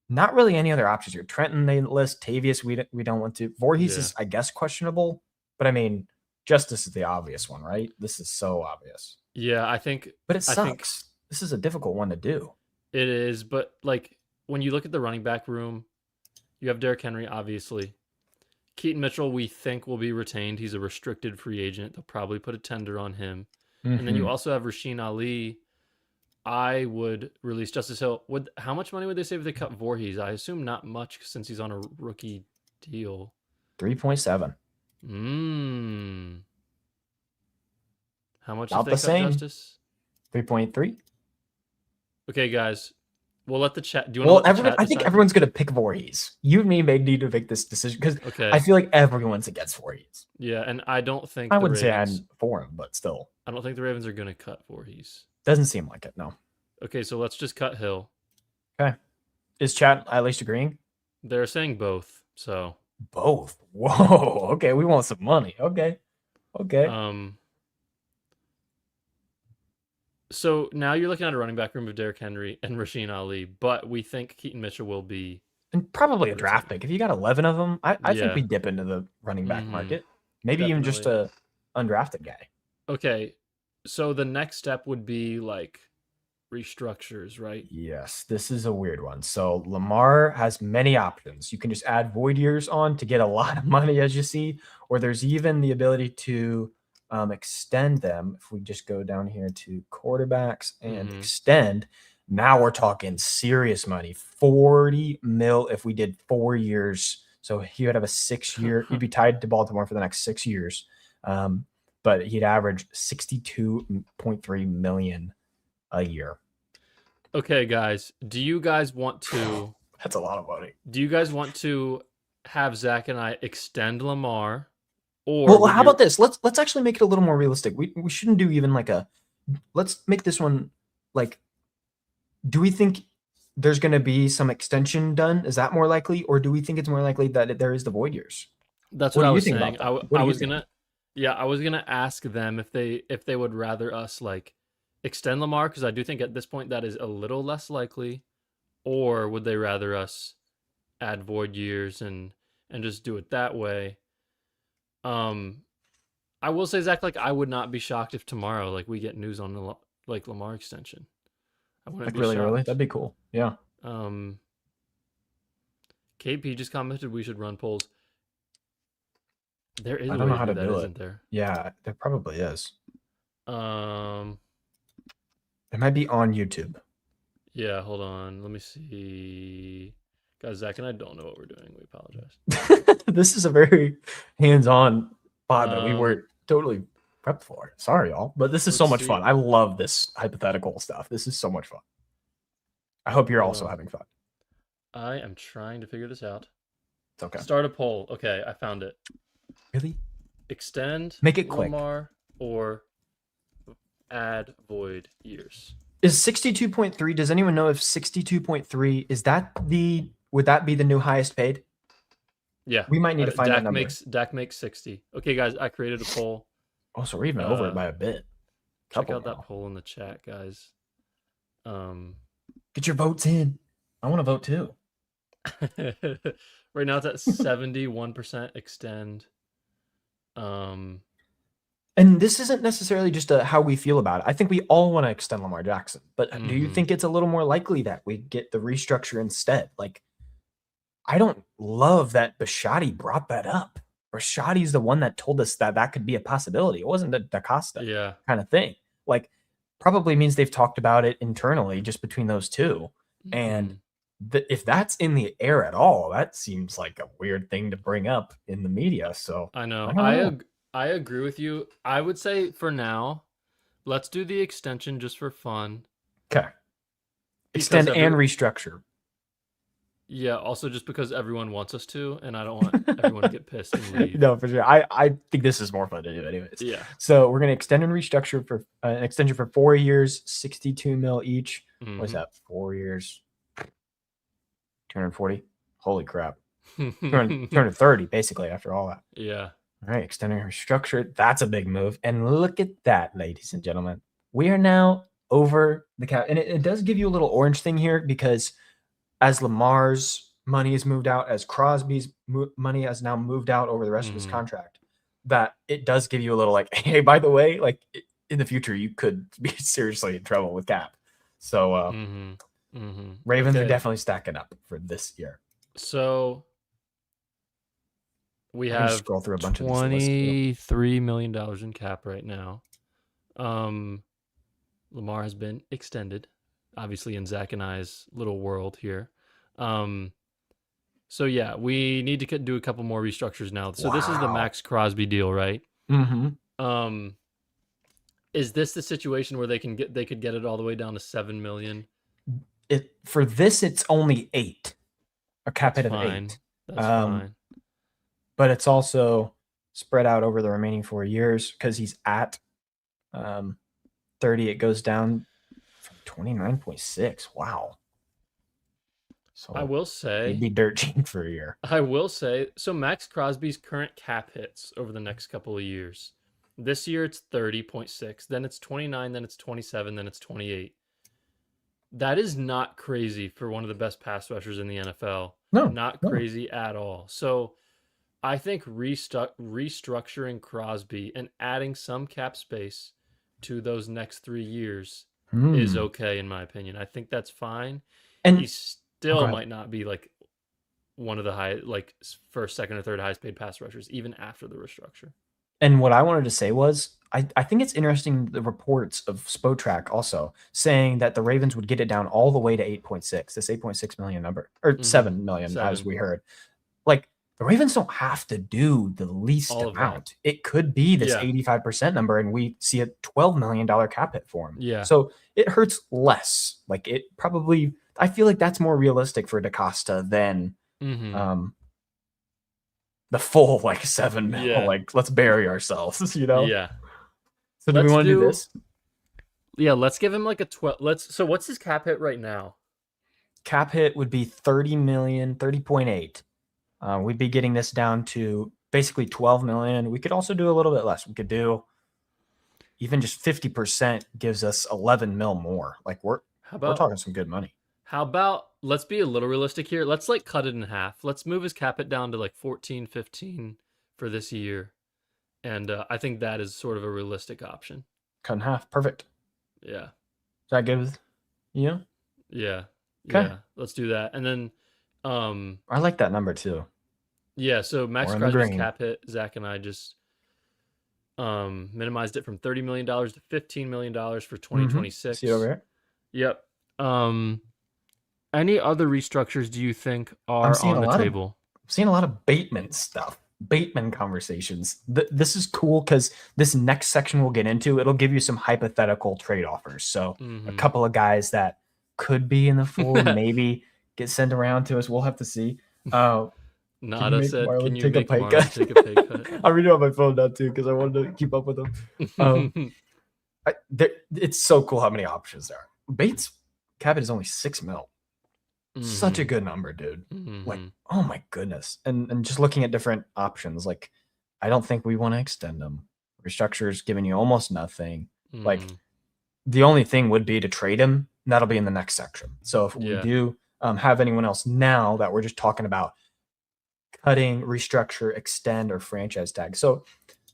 Not really any other options here. Trenton, they list. Tavius, we don't want to. Voorhees Yeah. is, I guess, questionable. But I mean, Justice is the obvious one, right? This is so obvious. Yeah, I think But it I think sucks. This is a difficult one to do. it is, but like when you look at the running back room, you have Derrick Henry, obviously. Keaton Mitchell, we think will be retained. He's a restricted free agent. They'll probably put a tender on him. And then you Mhm. also have Rasheen Ali. I would release Justice Hill. How much money would they save if they cut Voorhees? I assume not much since he's on a rookie deal. 3.7. How much About if they the cut same. Justice? 3.3. Okay, guys. We'll let the chat. Do you Well, want to let the chat I think decide? everyone's going to pick Voorhees. You and me may need to make this decision because Okay. I feel like everyone's against Voorhees. Yeah, and I don't think I the wouldn't say Ravens. I'm for him, but still. I don't think the Ravens are going to cut Voorhees. Doesn't seem like it, no. Okay, so let's just cut Hill. Okay. Is chat at least agreeing? They're saying both, so. Both. Whoa. Okay, we want some money. Okay. So now you're looking at a running back room of Derrick Henry and Rasheen Ali, but we think Keaton Mitchell will be. And probably a draft pick. If you got 11 of them, I think Yeah. we dip into the running back market. Maybe even just Definitely. a undrafted guy. Okay, so the next step would be like restructures, right? Yes, this is a weird one. So Lamar has many options. You can just add void years on to get a lot of money, as you see, or there's even the ability to extend them. If we just go down here to quarterbacks and extend, now we're talking serious money. 40 mil if we did 4 years. So he would have a 6-year. He'd be tied to Baltimore for the next 6 years. But he'd average 62.3 million a year. Okay, guys, do you guys want to? That's a lot of money. Do you guys want to have Zach and I extend Lamar? Or well, how about this? Let's actually make it a little more realistic. We shouldn't do even like a. Let's make this one like. Do we think there's going to be some extension done? Is that more likely, or do we think it's more likely that there is the void years? That's what I was saying. I was gonna ask them if they would rather us like extend Lamar, because I do think at this point that is a little less likely, or would they rather us add void years and just do it that way? I will say, Zach, like I would not be shocked if tomorrow like we get news on the like Lamar extension. I wouldn't be really shocked. early. That'd be cool. Yeah. KP just commented we should run polls. There is. I don't know how to that, do it. isn't there? Yeah, there probably is. It might be on YouTube. Yeah, hold on. Let me see. Guys, Zach and I don't know what we're doing. We apologize. This is a very hands-on pod that we weren't totally prepped for. Sorry, y'all. But this is so much fun. I love this hypothetical stuff. This is so much fun. I hope you're also having fun. I am trying to figure this out. It's okay. Start a poll. Okay, I found it. Really? Extend Make it quick. Lamar or add void years. Is 62.3, does anyone know if 62.3 is that would that be the new highest paid? Yeah. We might need to find that number. Dak makes 60. Okay, guys, I created a poll. Oh, so we're even over it by a bit. Check out that poll in the chat, guys. Get your votes in. I want to vote too. Right now it's at 71% extend. And this isn't necessarily just how we feel about it. I think we all want to extend Lamar Jackson, but do you think it's a little more likely that we get the restructure instead? Like, I don't love that Bisciotti brought that up. Bisciotti's the one that told us that could be a possibility. It wasn't a DaCosta kind of thing. Like, probably means they've talked about it internally just between those two. And if that's in the air at all, that seems like a weird thing to bring up in the media. So I know. I agree with you. I would say for now, let's do the extension just for fun. Okay. Extend and restructure. Yeah, also just because everyone wants us to, and I don't want everyone to get pissed and leave. No, for sure. I think this is more fun to do anyways. Yeah. So we're going to extend and restructure for an extension for 4 years, 62 mil each. What's that? 4 years, 240. Holy crap. 230 basically after all that. Yeah. All right, extending restructure. That's a big move. And look at that, ladies and gentlemen. We are now over the cap. And it does give you a little orange thing here because as Lamar's money is moved out, as Crosby's money has now moved out over the rest of his contract, that it does give you a little like, hey, by the way, like in the future, you could be seriously in trouble with cap. So Ravens are definitely stacking up for this year. So we I can just have scroll through a bunch of these lists too. $23 million in cap right now. Lamar has been extended, obviously in Zach and I's little world here. So yeah, we need to do a couple more restructures now. So this is the Maxx Crosby deal, right? Mm-hmm. Is this the situation where they could get it all the way down to $7 million? For this, it's only 8, a cap hit of Fine. 8. That's fine. But it's also spread out over the remaining 4 years because he's at 30. It goes down from 29.6. Wow. So I will say he'd be dirt cheap for a year. I will say, so Maxx Crosby's current cap hits over the next couple of years. This year it's 30.6, then it's 29, then it's 27, then it's 28. That is not crazy for one of the best pass rushers in the NFL. Not crazy at all. So I think restructuring Crosby and adding some cap space to those next 3 years is okay, in my opinion. I think that's fine. And he still might not be like one of the high, like first, second, or third highest paid pass rushers, even after the restructure. And what I wanted to say was, I think it's interesting, the reports of Spotrac also saying that the Ravens would get it down all the way to 8.6, this 8.6 million number, or 7 million, as we heard. Like, the Ravens don't have to do the least amount. It could be this 85% number, and we see a $12 million cap hit for him. Yeah. So it hurts less. Like, it probably, I feel like that's more realistic for DaCosta than the full like 7 mil. Yeah. Like, let's bury ourselves, you know? Yeah. So do we want to do this? Yeah, let's give him like a 12. So what's his cap hit right now? Cap hit would be 30 million, 30.8. We'd be getting this down to basically 12 million. We could also do a little bit less. We could do even just 50% gives us 11 mil more. Like we're talking some good money. How about, let's be a little realistic here. Let's like cut it in half. Let's move his cap hit down to like 14, 15 for this year. And I think that is sort of a realistic option. Cut in half. Perfect. Yeah. Is that good with you? Yeah. Okay. Yeah. Let's do that. And then I like that number too. Yeah, so Maxx Crosby's cap hit, Zach and I just minimized it from $30 million to $15 million for 2026. See over here? Yep. Any other restructures do you think are on the table? I'm seeing a lot of Bateman stuff. Bateman conversations. This is cool because this next section we'll get into, it'll give you some hypothetical trade offers. So a couple of guys that could be in the fold, maybe get sent around to us. We'll have to see. Nada said, "Can you take a pay cut?" Take a pay cut? I'm reading on my phone now too because I wanted to keep up with them. It's so cool how many options there are. Bates' cap hit is only 6 mil. Such a good number, dude. Like, oh my goodness. And just looking at different options, like, I don't think we want to extend them. Restructure is giving you almost nothing. Like, the only thing would be to trade him. And that'll be in the next section. So if we do have anyone else now that we're just talking about cutting, restructure, extend, or franchise tag. So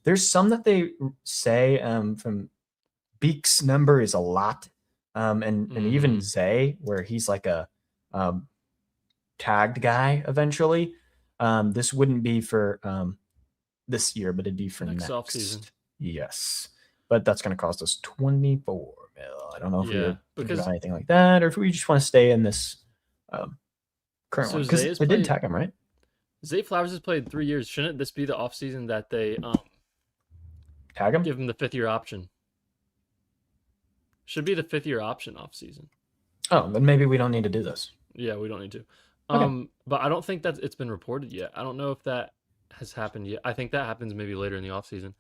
there's some that they say from Beek's number is a lot. And even Zay, where he's like a tagged guy eventually. This wouldn't be for this year, but it'd be for next offseason. Yes. But that's going to cost us 24 mil. I don't know if we would do anything like that, or if we just want to stay in this current one. Because they did tag him, right? Zay Flowers has played 3 years. Shouldn't this be the offseason that they tag him? Give him the 5th-year option. Should be the 5th-year option offseason. Oh, then maybe we don't need to do this. Yeah, we don't need to. Okay. But I don't think that it's been reported yet. I don't know if that has happened yet. I think that happens maybe later in the offseason.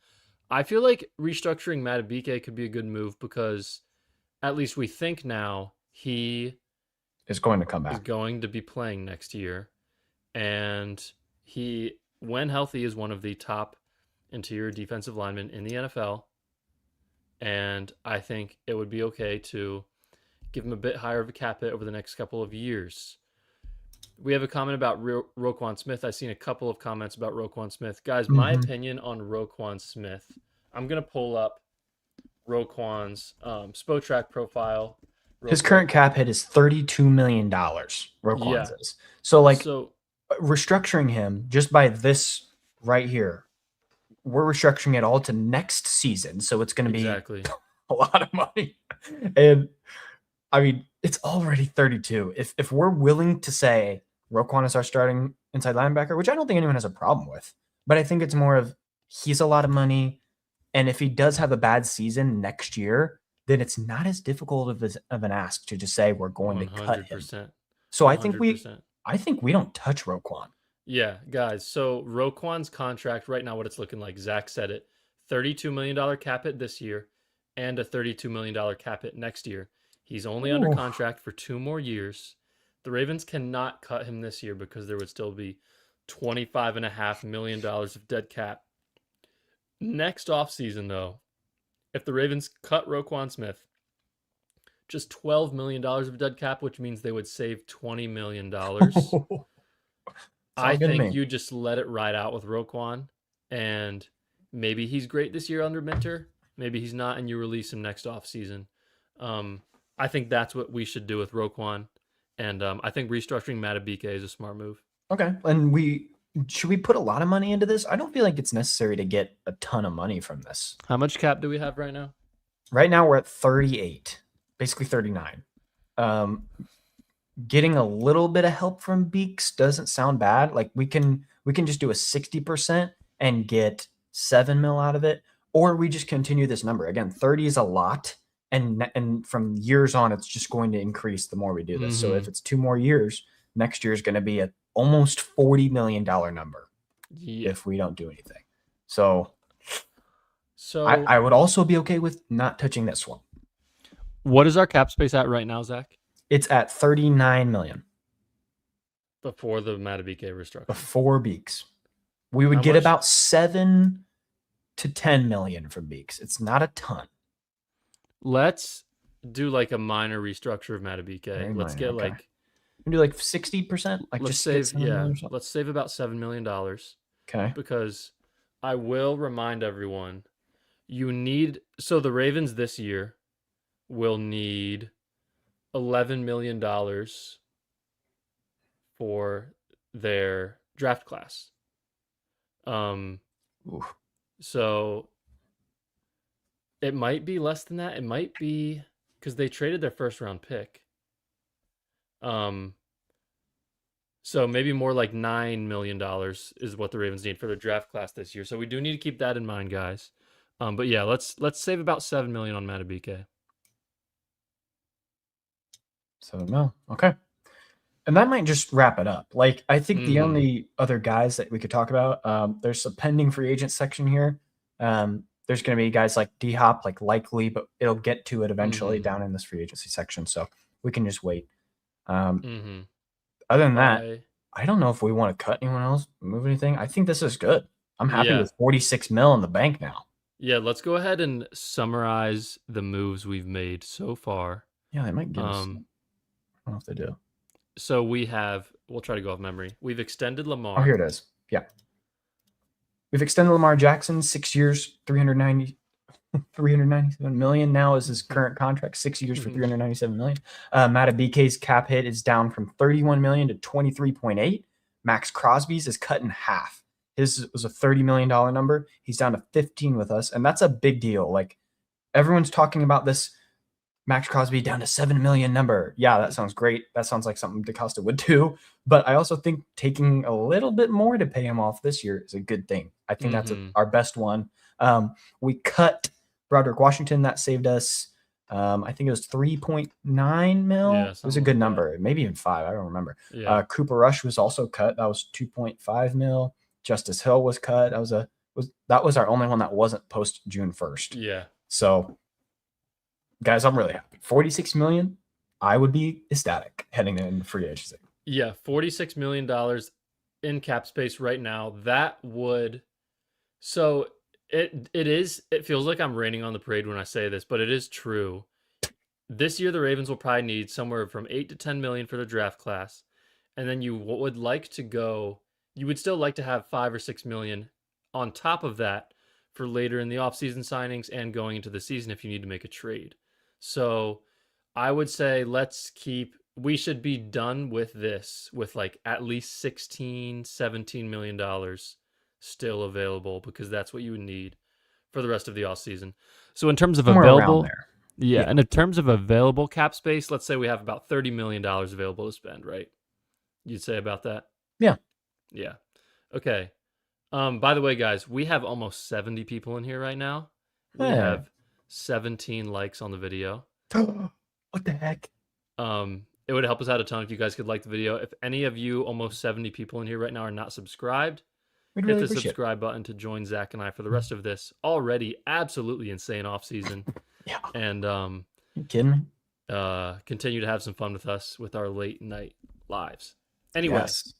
I feel like restructuring Madubuike could be a good move because at least we think now he is going to come back. Is going to be playing next year. And he, when healthy, is one of the top interior defensive linemen in the NFL. And I think it would be okay to give him a bit higher of a cap hit over the next couple of years. We have a comment about Roquan Smith. I've seen a couple of comments about Roquan Smith. Guys, my Hmm. opinion on Roquan Smith. I'm gonna pull up Roquan's Spotrac profile real His current quick. cap hit is $32 million. Roquan's Yeah. is. So like So restructuring him just by this right here, we're restructuring it all to next season. So it's going to be exactly. a lot of money. And I mean, it's already 32. If we're willing to say Roquan is our starting inside linebacker, which I don't think anyone has a problem with, but I think it's more of he's a lot of money. And if he does have a bad season next year, then it's not as difficult of an ask to just say we're going to cut him. 100%. So I 100%. think we don't touch Roquan. Yeah, guys. So Roquan's contract right now, what it's looking like, Zach said it, $32 million cap hit this year and a $32 million cap hit next year. He's only under Ooh. contract for 2 more years. The Ravens cannot cut him this year because there would still be $25.5 million of dead cap. Next offseason, though, if the Ravens cut Roquan Smith, just $12 million of dead cap, which means they would save $20 million. I Sounds good to think me. you just let it ride out with Roquan, and maybe he's great this year under Minter. Maybe he's not, and you release him next offseason. I think that's what we should do with Roquan, and I think restructuring Matabike is a smart move. Okay. And should we put a lot of money into this? I don't feel like it's necessary to get a ton of money from this. How much cap do we have right now? Right now we're at 38, basically 39. Getting a little bit of help from Beaks doesn't sound bad. Like we can just do a 60% and get 7 mil out of it, or we just continue this number. Again, 30 is a lot. And from years on, it's just going to increase the more we do this. So if it's 2 more years, next year is going to be a almost $40 million number Yeah. if we don't do anything. So So I would also be okay with not touching this one. what is our cap space at right now, Zach? It's at 39 million Before the Matabike restructuring. before Beaks. We would How get much? about 7 to 10 million from Beaks. It's not a ton. Let's do like a minor restructure of Matabike. Very Let's minor, get okay. like We do like 60%, like let's just get save 7 million or something. let's save about $7 million Okay. because I will remind everyone you need so the Ravens this year will need $11 million for their draft class. Oof. So it might be less than that. It might be because they traded their first round pick. So maybe more like $9 million is what the Ravens need for their draft class this year. So we do need to keep that in mind, guys. But yeah, let's save about 7 million on Matabike. 7 mil. Okay. And that might just wrap it up. Like, I think the only other guys that we could talk about, there's a pending free agent section here. There's going to be guys like D Hop, like likely, but it'll get to it eventually down in this free agency section. So we can just wait. Other than that, I don't know if we want to cut anyone else, move anything. I think this is good. I'm happy with 46 mil in the bank now. Yeah, let's go ahead and summarize the moves we've made so far. Yeah, they might give us. I don't know if they do. So we'll try to go off memory. We've extended Lamar. Oh, here it is. Yeah. We've extended Lamar Jackson 6 years, 397 million now is his current contract, 6 years for 397 million. Matabike's cap hit is down from 31 million to 23.8. Maxx Crosby's is cut in half. His was a $30 million number. He's down to 15 with us. And that's a big deal. Like everyone's talking about this Maxx Crosby down to 7 million number. Yeah, that sounds great. That sounds like something DaCosta would do. But I also think taking a little bit more to pay him off this year is a good thing. I think that's our best one. We cut Broderick Washington. That saved us, I think it was 3.9 mil. Yeah, it was a good number. Maybe even 5. I don't remember. Yeah. Cooper Rush was also cut. That was 2.5 mil. Justice Hill was cut. That was our only one that wasn't post June 1st. Yeah. So guys, I'm really happy. 46 million, I would be ecstatic heading into free agency. Yeah, $46 million in cap space right now. That would so it feels like I'm raining on the parade when I say this, but it is true. This year the Ravens will probably need somewhere from 8 to 10 million for the draft class. and then you would like to go, you would still like to have 5 or 6 million on top of that for later in the offseason signings and going into the season if you need to make a trade. So I would say we should be done with this with like at least 16, $17 million still available because that's what you would need for the rest of the offseason. So in terms of Somewhere around available, there. yeah, Yeah. and in terms of available cap space, let's say we have about $30 million available to spend, right? You'd say about that? Yeah. Yeah. Okay. By the way, guys, we have almost 70 people in here right now. We Hey. have 17 likes on the video. What the heck? It would help us out a ton if you guys could like the video. If any of you almost 70 people in here right now are not subscribed, We'd hit really the appreciate it. subscribe button to join Zach and I for the rest of this already absolutely insane off season. Yeah. And You kidding me? continue to have some fun with us with our late night lives. Anyway, Yes.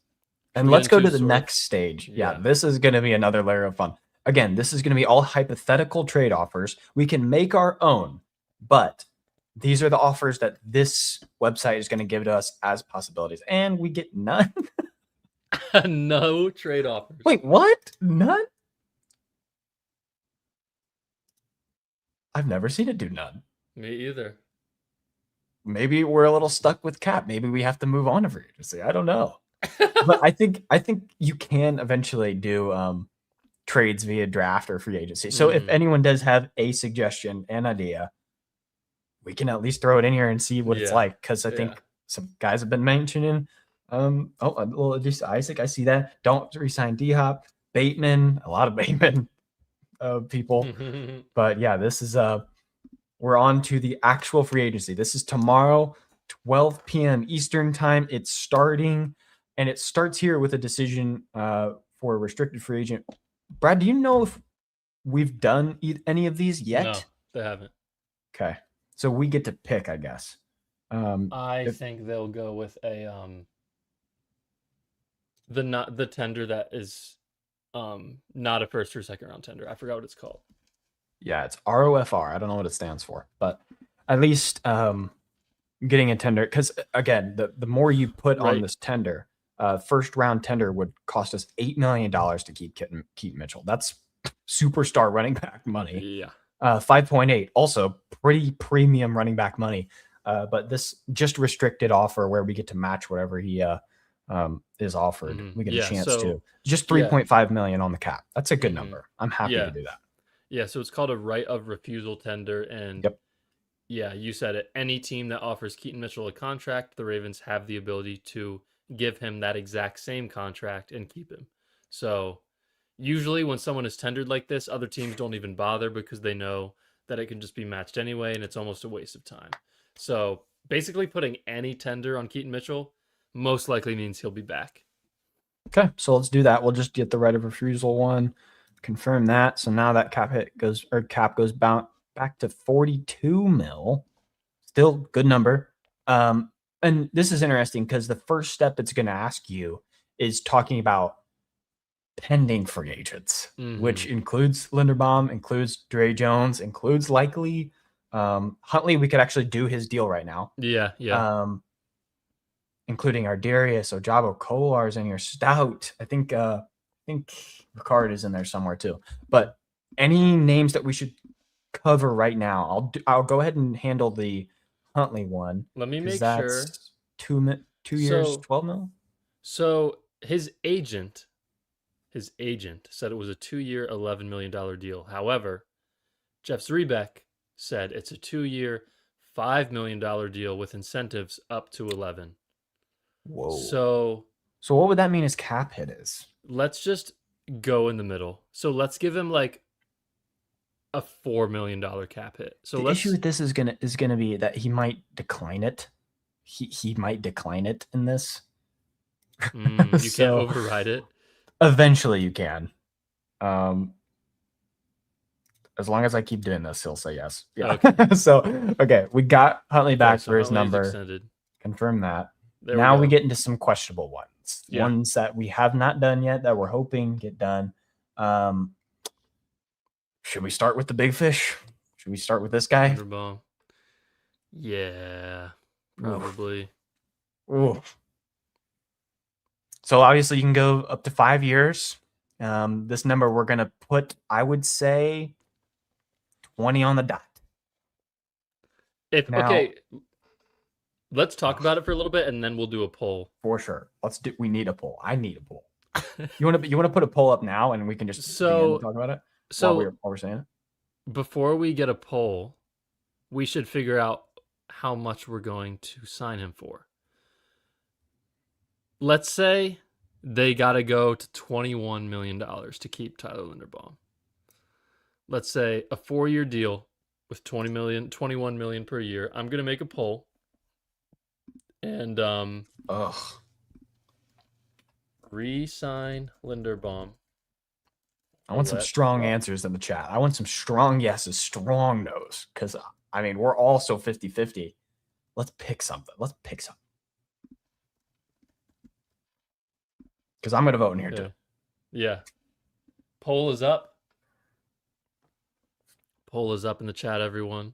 And we let's get go into to the sort of- next stage. Yeah, Yeah. this is going to be another layer of fun. Again, this is going to be all hypothetical trade offers. We can make our own, but these are the offers that this website is going to give to us as possibilities. And we get none. no trade offers. Wait, what? None? I've never seen it do none. Me either. Maybe we're a little stuck with cap. Maybe we have to move on to free agency. I don't know. But I think you can eventually do trades via draft or free agency. So if anyone does have a suggestion, an idea, we can at least throw it in here and see what it's Yeah. like. Because I think some guys have been mentioning, a little just Isaac. I see that. Don't resign D Hop, Bateman, a lot of Bateman people. But yeah, this is we're on to the actual free agency. This is tomorrow, 12 p.m. Eastern time. It's starting, and it starts here with a decision for a restricted free agent. Brad, do you know if we've done any of these yet? No, they haven't. Okay, so we get to pick, I guess. I think they'll go with a the tender that is not a first or second round tender. I forgot what it's called. Yeah, it's ROFR. I don't know what it stands for, but at least getting a tender, because again, the more you put on this tender, first round tender would cost us $8 million to keep Keaton Mitchell. That's superstar running back money. Yeah. 5.8, also pretty premium running back money. But this just restricted offer where we get to match whatever he is offered. We get a chance to just 3.5 million on the cap. That's a good number. I'm happy to do that. Yeah, so it's called a right of refusal tender, and yeah, you said it. Any team that offers Keaton Mitchell a contract, the Ravens have the ability to give him that exact same contract and keep him. So usually when someone is tendered like this, other teams don't even bother because they know that it can just be matched anyway, and it's almost a waste of time. So basically putting any tender on Keaton Mitchell most likely means he'll be back. Okay, so let's do that. We'll just get the right of refusal one. Confirm that. So now that cap goes back to 42 mil. Still good number. And this is interesting because the first step it's going to ask you is talking about pending free agents, which includes Linderbaum, includes Dre Jones, includes likely Huntley. We could actually do his deal right now. Yeah. Including our Darius, Ojabo, Kolar's in your Stout. I think Ricard is in there somewhere too. But any names that we should cover right now, I'll go ahead and handle the Huntley one. Let me make sure. 2 years, 12 mil. So his agent said it was a 2-year, $11 million deal. However, Jeff Zrebeck said it's a 2-year, $5 million deal with incentives up to 11. Whoa. So what would that mean his cap hit is? Let's just go in the middle. So let's give him like a $4 million cap hit. So the issue with this is gonna be that he might decline it. He might decline it in this. You can't override it. Eventually you can. As long as I keep doing this, he'll say yes. Yeah. Okay. So we got Huntley back for his number. Extended. Confirm that. There now we get into some questionable ones. Yeah. Ones that we have not done yet that we're hoping get done. Should we start with the big fish? Should we start with this guy? Linderbaum. Yeah, probably. Oof. So obviously you can go up to 5 years. This number we're going to put, I would say, 20 on the dot. Now, Okay, let's talk about it for a little bit, and then we'll do a poll. for sure. We need a poll. I need a poll. You want to put a poll up now, and we can just begin to talk about it while we're saying it? Before we get a poll, we should figure out how much we're going to sign him for. Let's say they got to go to $21 million to keep Tyler Linderbaum. Let's say a 4-year deal with $21 million per year. I'm going to make a poll. And re-sign Linderbaum. I want some strong answers in the chat. I want some strong yeses, strong no's, because I mean we're all so 50-50. Let's pick something. Because I'm gonna vote in here too. Yeah. Poll is up. Poll is up in the chat, everyone.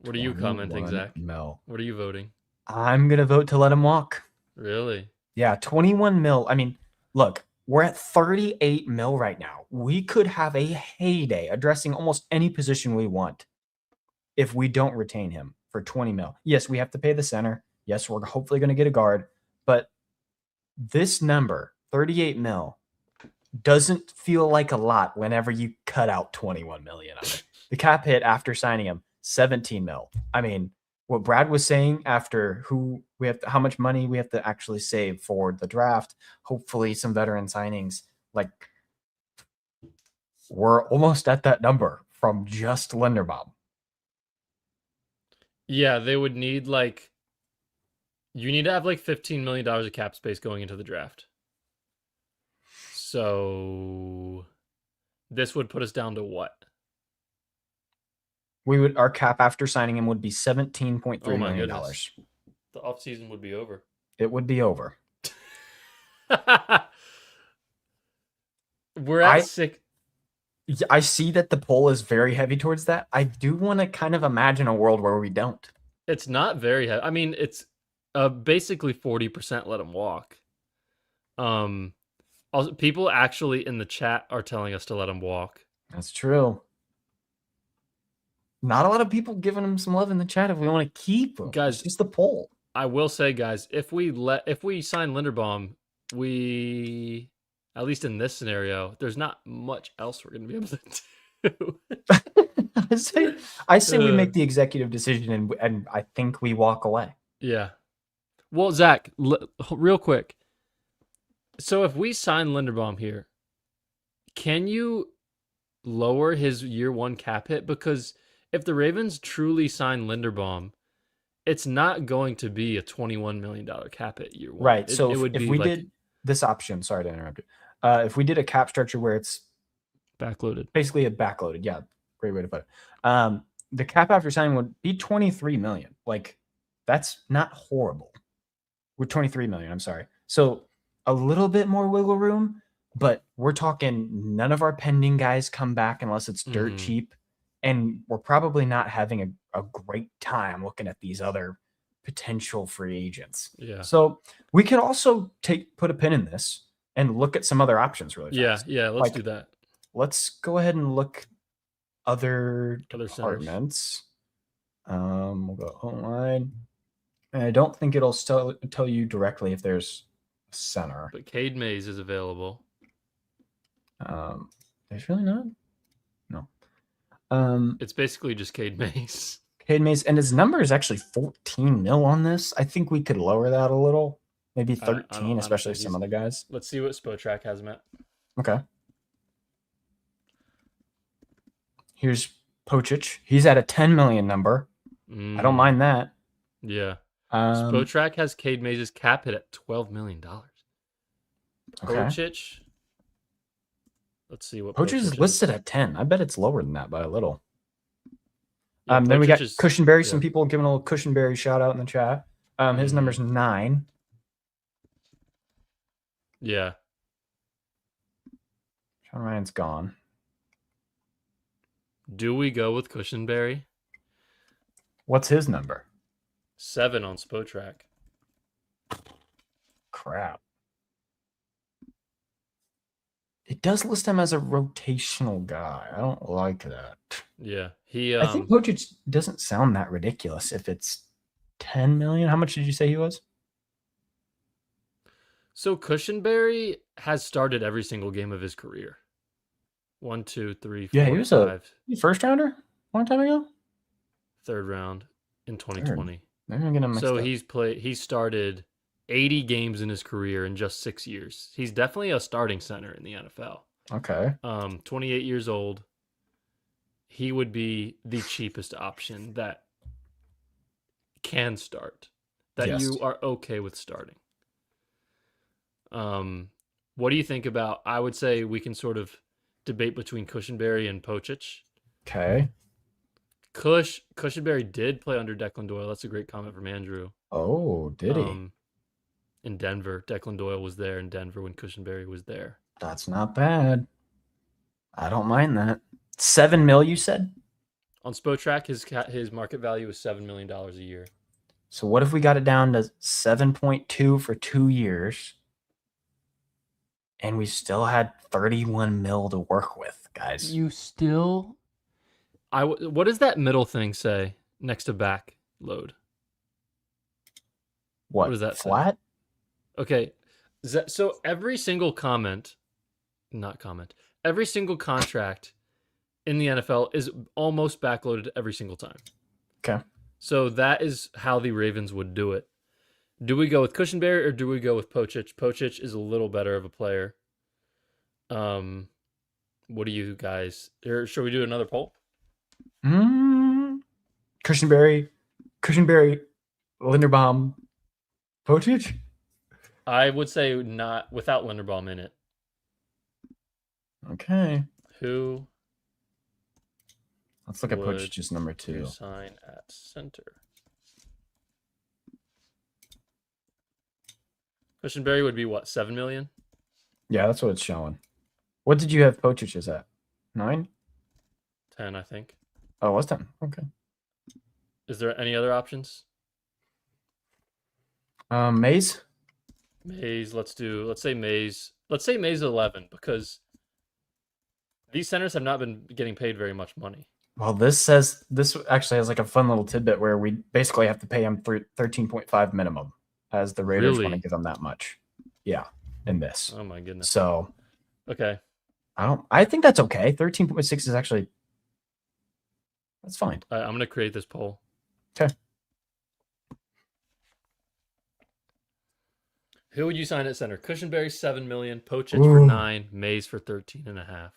What are you commenting, Zach? Mil. What are you voting? I'm gonna vote to let him walk. Really? Yeah, 21 mil. I mean, look, we're at 38 mil right now. We could have a heyday addressing almost any position we want if we don't retain him for 20 mil. Yes, we have to pay the center. Yes, we're hopefully going to get a guard. But this number, 38 mil, doesn't feel like a lot whenever you cut out 21 million of it. The cap hit after signing him, 17 mil. I mean, what Brad was saying after how much money we have to actually save for the draft, hopefully some veteran signings, like we're almost at that number from just Linderbaum. Yeah, they would need you need to have $15 million of cap space going into the draft. So this would put us down to what? Our cap after signing him would be $17.3 million. The offseason would be over. It would be over. We're at 6. I see that the poll is very heavy towards that. I do want to kind of imagine a world where we don't. It's not very heavy. I mean, it's basically 40% let him walk. Also, people actually in the chat are telling us to let him walk. That's true. Not a lot of people giving him some love in the chat if we want to keep him. Guys, it's just the poll. I will say, guys, if we sign Linderbaum, we, at least in this scenario, there's not much else we're going to be able to do. I say we make the executive decision and I think we walk away. Yeah. Well, Zach, real quick. So if we sign Linderbaum here, can you lower his year 1 cap hit? Because if the Ravens truly sign Linderbaum, it's not going to be a $21 million cap hit year 1. Right. So if we did this option, sorry to interrupt you. If we did a cap structure where it's backloaded, basically a backloaded, yeah, great way to put it. The cap after signing would be 23 million. Like that's not horrible. We're 23 million. I'm sorry. So a little bit more wiggle room, but we're talking none of our pending guys come back unless it's dirt cheap. And we're probably not having a great time looking at these other potential free agents. Yeah. So we could also put a pin in this and look at some other options really fast. Yeah. Let's do that. Let's go ahead and look other departments. We'll go online. And I don't think it'll tell you directly if there's a center. But Cade Mays is available. There's really not. No. It's basically just Cade Mays. Cade Mays, and his number is actually 14 mil on this. I think we could lower that a little, maybe 13, especially some other guys. Let's see what Spotrac has him at. Okay. Here's Pochich. He's at a 10 million number. I don't mind that. Yeah. Spotrac has Cade Mays' cap hit at $12 million. Okay. Pochich. Let's see what Pochich is listed at 10. I bet it's lower than that by a little. Yeah, then we got Cushionberry. Some people giving a little Cushionberry shout out in the chat. His number's 9. Yeah. Sean Ryan's gone. Do we go with Cushionberry? What's his number? 7 on Spotrac. Crap. It does list him as a rotational guy. I don't like that. Yeah, he I think Poachich doesn't sound that ridiculous if it's 10 million. How much did you say he was? So Cushenberry has started every single game of his career. 1, 2, 3, 4, Yeah, he was 5. a first rounder a long time ago. Third round in 2020. Maybe I'm getting mixed So up. he started 80 games in his career in just 6 years. He's definitely a starting center in the NFL. Okay. 28 years old. He would be the cheapest option that can start, that Yes. you are okay with starting. What do you think about? I would say we can sort of debate between Cushenberry and Poachich. Okay. Cushenberry did play under Declan Doyle. That's a great comment from Andrew. Oh, did he? In Denver, Declan Doyle was there in Denver when Cushenberry was there. That's not bad. I don't mind that. 7 mil, you said? On Spotrac, his market value is $7 million a year. So what if we got it down to 7.2 for 2 years, and we still had 31 mil to work with, guys? You still? What does that middle thing say next to back load? What does that say? flat? Okay, so every single every single contract in the NFL is almost backloaded every single time. Okay. So that is how the Ravens would do it. Do we go with Cushenberry or do we go with Poachich? Poachich is a little better of a player. What do you guys? Or should we do another poll? Cushenberry, Linderbaum, Poachich? I would say not without Linderbaum in it. Okay. Who? Let's look at Poachich's number 2. Sign at center. Cushenberry would be what, 7 million? Yeah, that's what it's showing. What did you have Poachich's at? 9? 10, I think. Oh, it was 10. Okay. Is there any other options? Mays? Mays, let's say Mays. Let's say Mays 11 because these centers have not been getting paid very much money. Well, this actually has like a fun little tidbit where we basically have to pay him 13.5 minimum, as the Raiders want to give him that much. Yeah, in this. Oh my goodness. So, okay. I think that's okay. 13.6 is actually, that's fine. I'm going to create this poll. Okay. Who would you sign at center? Cushenberry 7 million, Poachich for 9, Mays for 13.5.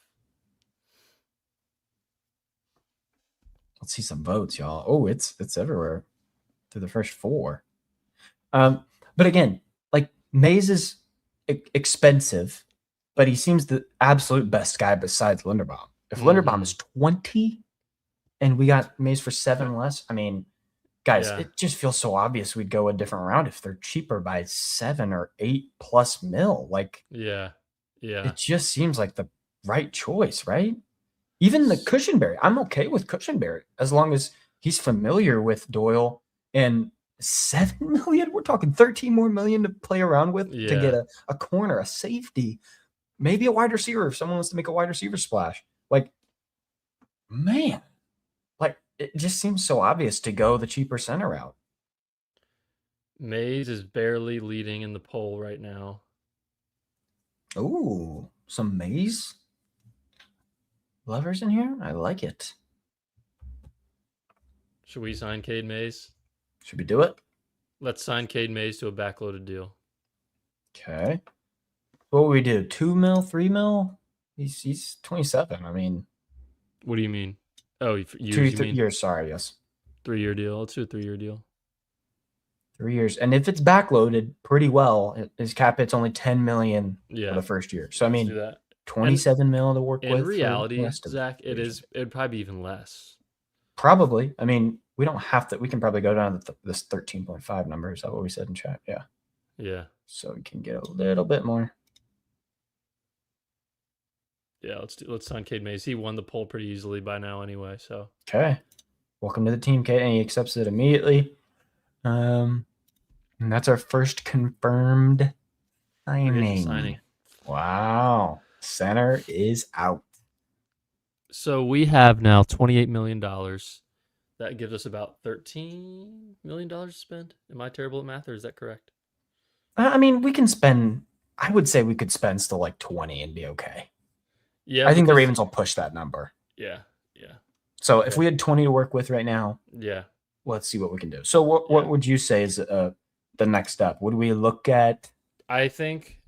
Let's see some votes, y'all. Oh, it's everywhere through the first 4. But again, like Mays is expensive, but he seems the absolute best guy besides Linderbaum. If Linderbaum is 20 and we got Mays for 7 less, I mean, guys, it just feels so obvious we'd go a different route if they're cheaper by 7 or 8 plus mil. Like, yeah. It just seems like the right choice, right? Even the Cushenberry, I'm okay with Cushenberry as long as he's familiar with Doyle. And 7 million, we're talking 13 more million to play around with to get a corner, a safety, maybe a wide receiver if someone wants to make a wide receiver splash. Like, man, like it just seems so obvious to go the cheaper center route. Mays is barely leading in the poll right now. Ooh, some Mays lovers in here. I like it. Should we sign Cade Mays? Should we do it? Let's sign Cade Mays to a backloaded deal. Okay. What would we do? 2 mil, 3 mil? He's 27. I mean, what do you mean? Oh, years, 2 years. Sorry, yes. 3-year deal. Let's do a 3-year deal. 3 years, and if it's backloaded pretty well, his cap hit's only 10 million for the first year. So I mean, 27 mil to work with. In reality, Zach, it'd probably be even less. Probably. I mean, we don't have to. We can probably go down to this 13.5 number. Is that what we said in chat? Yeah. Yeah. So we can get a little bit more. Yeah, let's sign Cade Mays. He won the poll pretty easily by now anyway. So okay. Welcome to the team, Cade, and he accepts it immediately. And that's our first confirmed Free agent signing. Wow. Center is out. So we have now $28 million. That gives us about $13 million to spend. Am I terrible at math, or is that correct? I mean, we can spend, I would say we could spend still like 20 and be okay. Yeah, I think the Ravens will push that number. Yeah. So if we had 20 to work with right now, yeah, let's see what we can do. So what would you say is the next step? Would we look at? I think.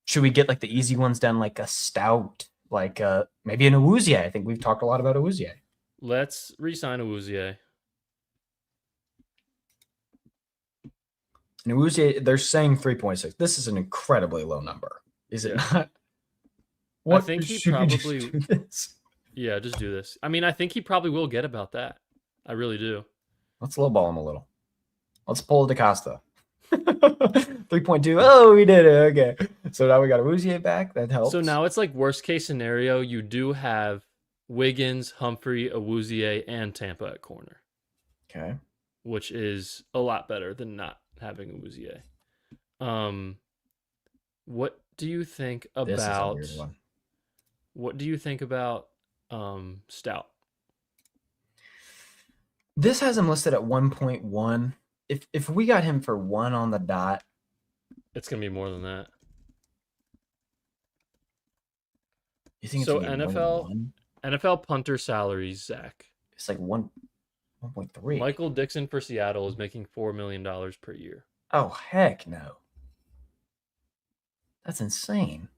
Should we get like the easy ones done, like a Stout, like maybe an Awuzie? I think we've talked a lot about Awuzie. Let's re-sign Awuzie. And Awuzie, they're saying 3.6. This is an incredibly low number, is it not? What, I think he probably do this? Yeah, just do this. I mean, I think he probably will get about that. I really do. Let's lowball him a little. Let's pull DaCosta. 3.2. Oh, we did it. Okay. So now we got Awuzie back. That helps. So now it's like worst case scenario. You do have Wiggins, Humphrey, Awuzie, and Tampa at corner. Okay. Which is a lot better than not having Awuzie. What do you think about? This is a weird one. What do you think about Stout? This has him listed at 1.1. If we got him for 1 on the dot, it's gonna be more than that. You think so? It's NFL punter salaries, Zach. It's like 1.3. Michael Dixon for Seattle is making $4 million per year. Oh heck no! That's insane.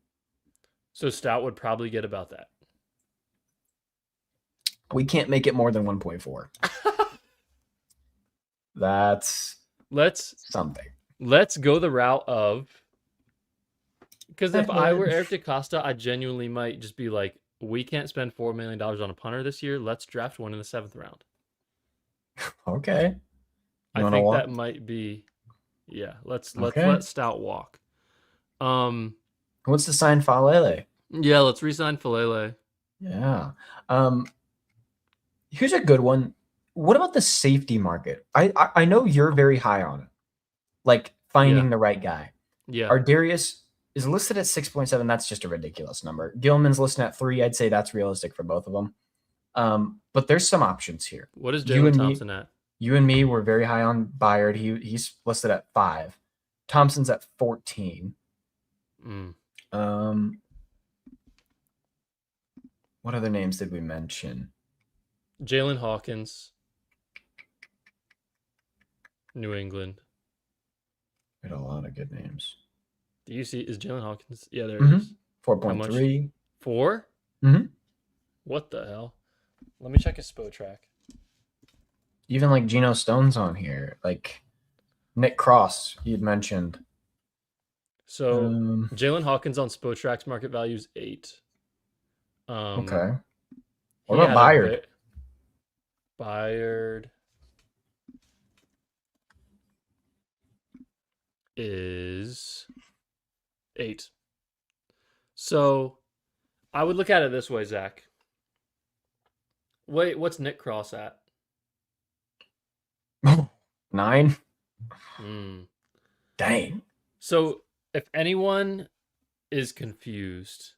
So Stout would probably get about that. We can't make it more than 1.4. That's something. Let's go the route of, because if I were Eric DaCosta, I genuinely might just be like, we can't spend $4 million on a punter this year. Let's draft one in the 7th round. Okay. I think that might be. Yeah, let's let Stout walk. What's to sign Falele? Yeah, let's re-sign Falele. Yeah. Here's a good one. What about the safety market? I know you're very high on it, like finding the right guy. Yeah. Ardarius is listed at 6.7. That's just a ridiculous number. Gilman's listed at 3. I'd say that's realistic for both of them. But there's some options here. What is Jalen Thompson at? You and me were very high on Byard. He's listed at 5. Thompson's at 14. What other names did we mention? Jalen Hawkins, New England. We had a lot of good names. Do you see? Is Jalen Hawkins? Yeah, there it is. 4.3. 4? Mm-hmm. What the hell? Let me check his SPO track. Even like Geno Stone's on here. Like Nick Cross, you'd mentioned. So Jalen Hawkins on SPO track's market value is 8. Okay. What about Byard? Byard is 8. So I would look at it this way, Zach. Wait, what's Nick Cross at? 9. Dang. So if anyone is confused,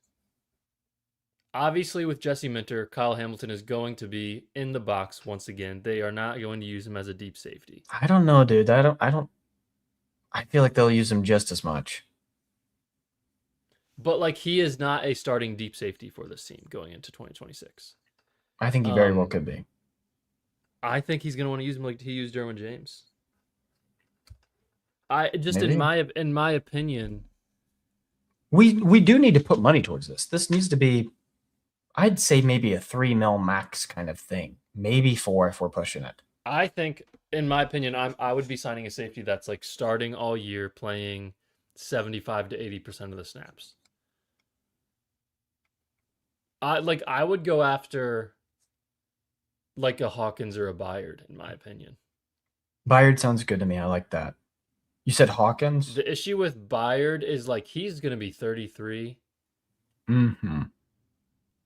obviously with Jesse Minter, Kyle Hamilton is going to be in the box once again. They are not going to use him as a deep safety. I don't know, dude. I feel like they'll use him just as much. But like, he is not a starting deep safety for this team going into 2026. I think he very well could be. I think he's going to want to use him like he used Derwin James. In my opinion, we do need to put money towards this. This needs to be, I'd say, maybe a 3 mil max kind of thing. Maybe 4 if we're pushing it. I think, in my opinion, I would be signing a safety that's like starting all year, playing 75 to 80% of the snaps. I would go after like a Hawkins or a Byard, in my opinion. Byard sounds good to me. I like that. You said Hawkins? The issue with Byard is like he's going to be 33. Mm-hmm.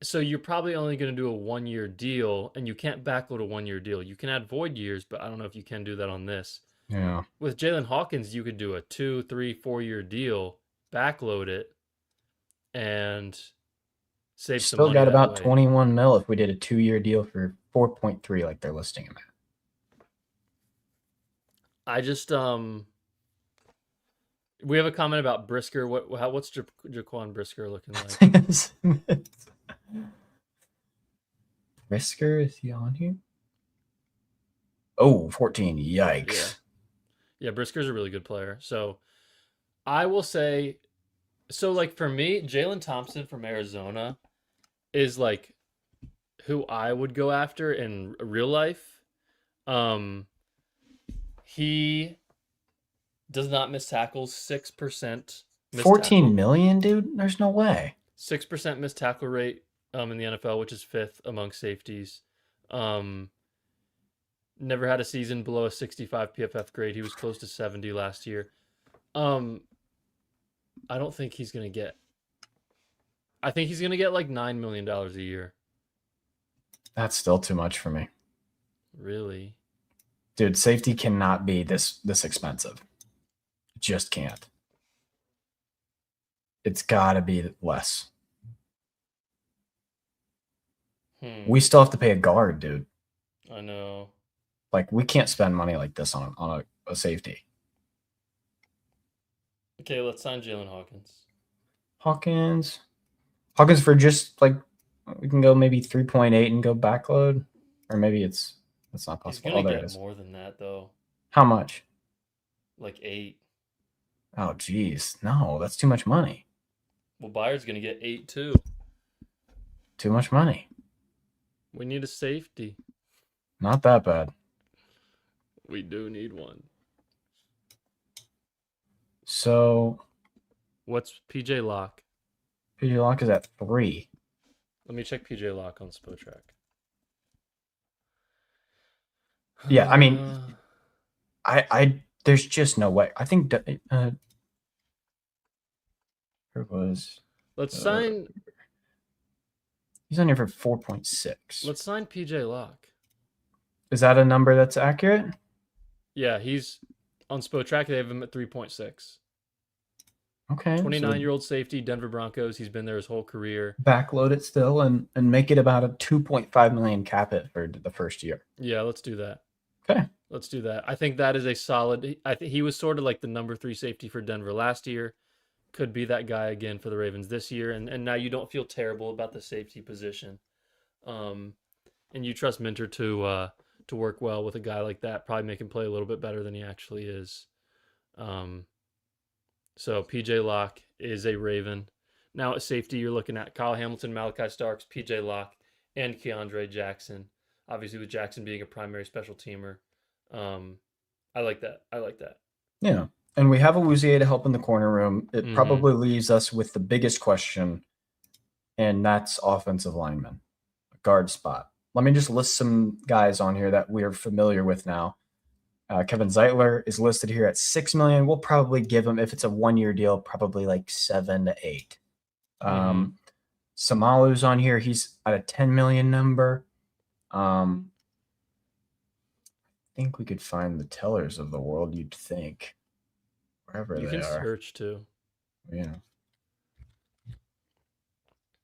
So you're probably only going to do a 1-year deal, and you can't backload a 1-year deal. You can add void years, but I don't know if you can do that on this. Yeah. With Jalen Hawkins, you could do a 2, 3, 4 year deal, backload it, and save some Still money got that about way. 21 mil if we did a 2-year deal for 4.3 like they're listing him at. I just we have a comment about Brisker. What's Jaquan Brisker looking like? Brisker, is he on here? Oh, 14. Yikes. Yeah. Yeah, Brisker's a really good player. So I will say, so like for me, Jalen Thompson from Arizona is like who I would go after in real life. He does not miss tackles, 6% missed 14 tackle, million, dude? There's no way. 6% missed tackle rate in the NFL, which is fifth among safeties. Never had a season below a 65 PFF grade. He was close to 70 last year. I don't think he's gonna get. I think he's gonna get like $9 million a year. That's still too much for me. Really? Dude, safety cannot be this expensive. It just can't. It's got to be less. We still have to pay a guard, dude. I know. Like, we can't spend money like this on a safety. Okay, let's sign Jalen Hawkins. Hawkins for just like, we can go maybe 3.8 and go backload, or maybe that's not possible. He's gonna get more than that though. How much? Like 8. Oh, geez, no, that's too much money. Well, Bayard's gonna get 8 too. Too much money. We need a safety. Not that bad. We do need one. So, what's PJ Locke? PJ Locke is at 3. Let me check PJ Locke on Spotrac. Yeah, I mean, I there's just no way. I think there was. Let's sign. He's on here for 4.6. Let's sign PJ Locke. Is that a number that's accurate? Yeah, he's on Spotrac. They have him at 3.6. Okay. 29-year-old safety, Denver Broncos. He's been there his whole career. Backload it still and make it about a 2.5 million cap it for the first year. Yeah, let's do that. Okay. Let's do that. I think that is a solid. I think he was sort of like the number 3 safety for Denver last year. Could be that guy again for the Ravens this year. And now you don't feel terrible about the safety position. And you trust Minter to work well with a guy like that, probably make him play a little bit better than he actually is. So PJ Locke is a Raven. Now at safety, you're looking at Kyle Hamilton, Malachi Starks, PJ Locke, and Keandre Jackson. Obviously, with Jackson being a primary special teamer. I like that. Yeah. And we have Awuzie to help in the corner room. It probably leaves us with the biggest question, and that's offensive lineman, guard spot. Let me just list some guys on here that we're familiar with now. Kevin Zeitler is listed here at $6 million. We'll probably give him, if it's a 1-year deal, probably like 7 to 8. Samalu's on here. He's at a $10 million number. I think we could find the tellers of the world, you'd think. Wherever they are. You can search too. Yeah.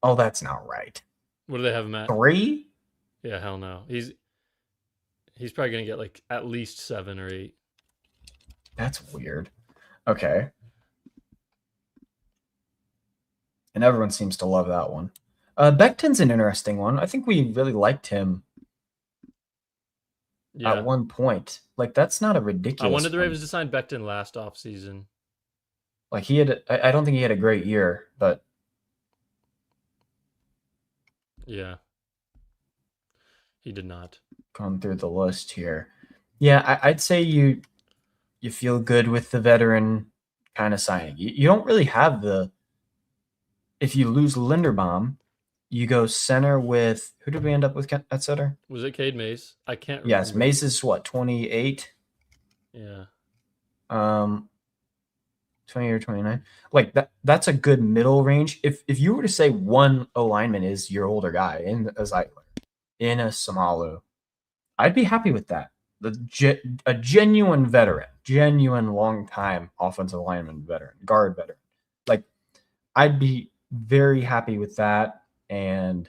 Oh, that's not right. What do they have him at? 3? Yeah, hell no. He's probably going to get like at least 7 or 8. That's weird. Okay. And everyone seems to love that one. Becton's an interesting one. I think we really liked him at one point. Like, that's not a ridiculous. I wanted the Ravens to sign Becton last offseason. Like, I don't think he had a great year, but. Yeah. He did not. Gone through the list here. Yeah, I'd say you feel good with the veteran kind of signing. You don't really have the. If you lose Linderbaum, you go center with who did we end up with at center? Was it Cade Mays? I can't remember. Yes, Mays is what, 28? Yeah. 20 or 29. Like that's a good middle range. If you were to say one alignment is your older guy in a Zeitler, in a Samalu, I'd be happy with that. A genuine veteran. genuine long time offensive lineman veteran, guard veteran. Like, I'd be very happy with that and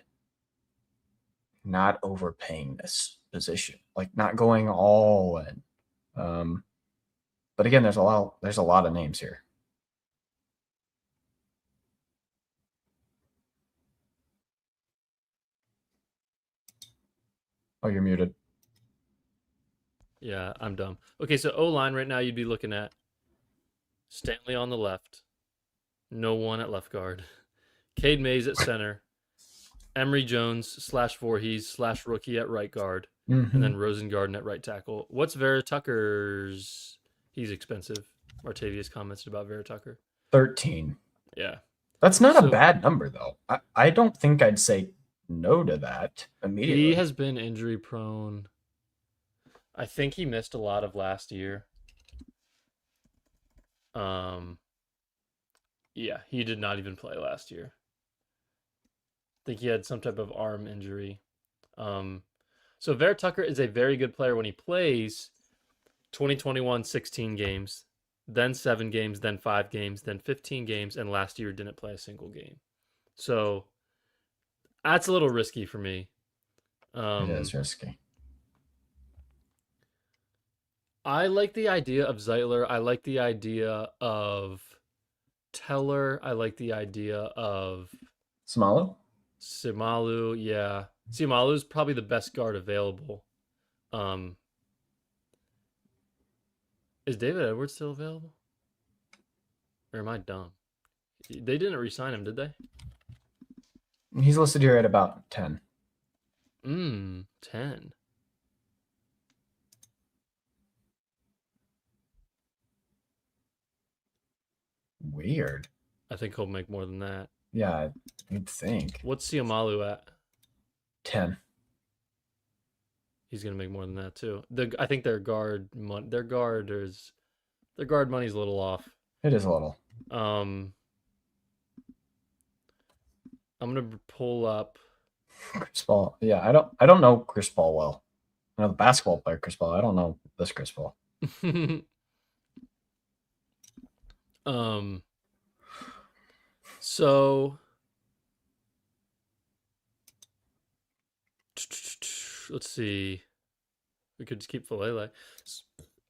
not overpaying this position, like not going all in. But again, there's a lot of names here. Oh, you're muted. Yeah, I'm dumb. Okay, so O-line right now you'd be looking at Stanley on the left, no one at left guard, Cade Mays at center, Emory Jones / Voorhees / rookie at right guard, and then Rosengarten at right tackle. What's Vera Tucker's? He's expensive. Martavius commented about Vera Tucker. 13. Yeah. That's not a bad number, though. I don't think I'd say no to that immediately. He has been injury prone. I think he missed a lot of last year. Yeah, he did not even play last year. I think he had some type of arm injury. So Vera Tucker is a very good player when he plays. 2021, 16 games, then 7 games, then 5 games, then 15 games, and last year didn't play a single game. So that's a little risky for me. It is risky. I like the idea of Zeitler. I like the idea of Teller. I like the idea of Simalu. Yeah. Simalu is probably the best guard available. Is David Edwards still available? Or am I dumb? They didn't re-sign him, did they? He's listed here at about 10. 10. Weird. I think he'll make more than that. Yeah, you'd think. What's Siamalu at? 10. He's gonna make more than that too. I think their guard money's a little off. It is a little. I'm gonna pull up Chris Paul. Yeah, I don't know Chris Paul well. I know the basketball player Chris Paul. I don't know this Chris Paul. So let's see. We could just keep Falele.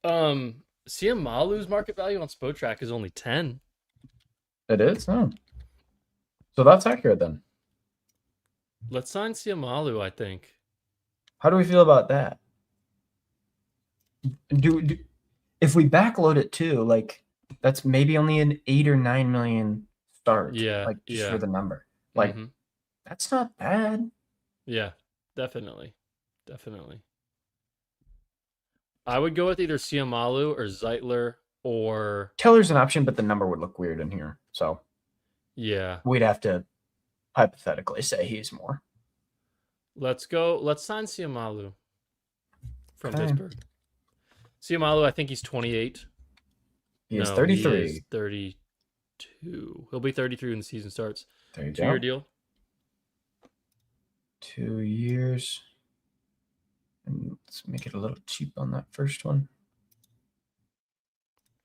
Siamalu's market value on Spotrac is only 10. It is? Oh. So that's accurate then. Let's sign Siamalu, I think. How do we feel about that? Do if we backload it too, like that's maybe only an 8 or 9 million start. Yeah. Like just for the number. Like that's not bad. Yeah, definitely. I would go with either Siamalu or Zeitler or Teller's an option, but the number would look weird in here. So yeah. We'd have to hypothetically say he's more. Let's sign Siamalu from Pittsburgh. Siamalu, I think he's 28. He's 33. He is 32. He'll be 33 when the season starts. There you 2-year deal. 2 years. And let's make it a little cheap on that first one.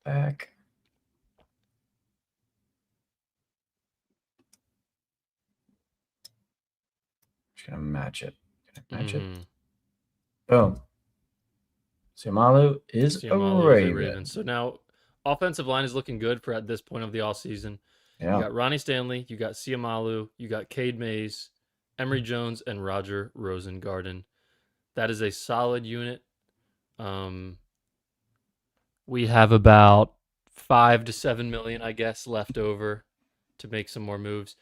Back. Just gonna match it. It. Boom. Siamalu is a Raven. So now offensive line is looking good for at this point of the offseason. Yeah. You got Ronnie Stanley, you got Siamalu, you got Cade Mays, Emory Jones, and Roger Rosengarten. That is a solid unit. We have about 5 to 7 million, I guess, left over to make some more moves.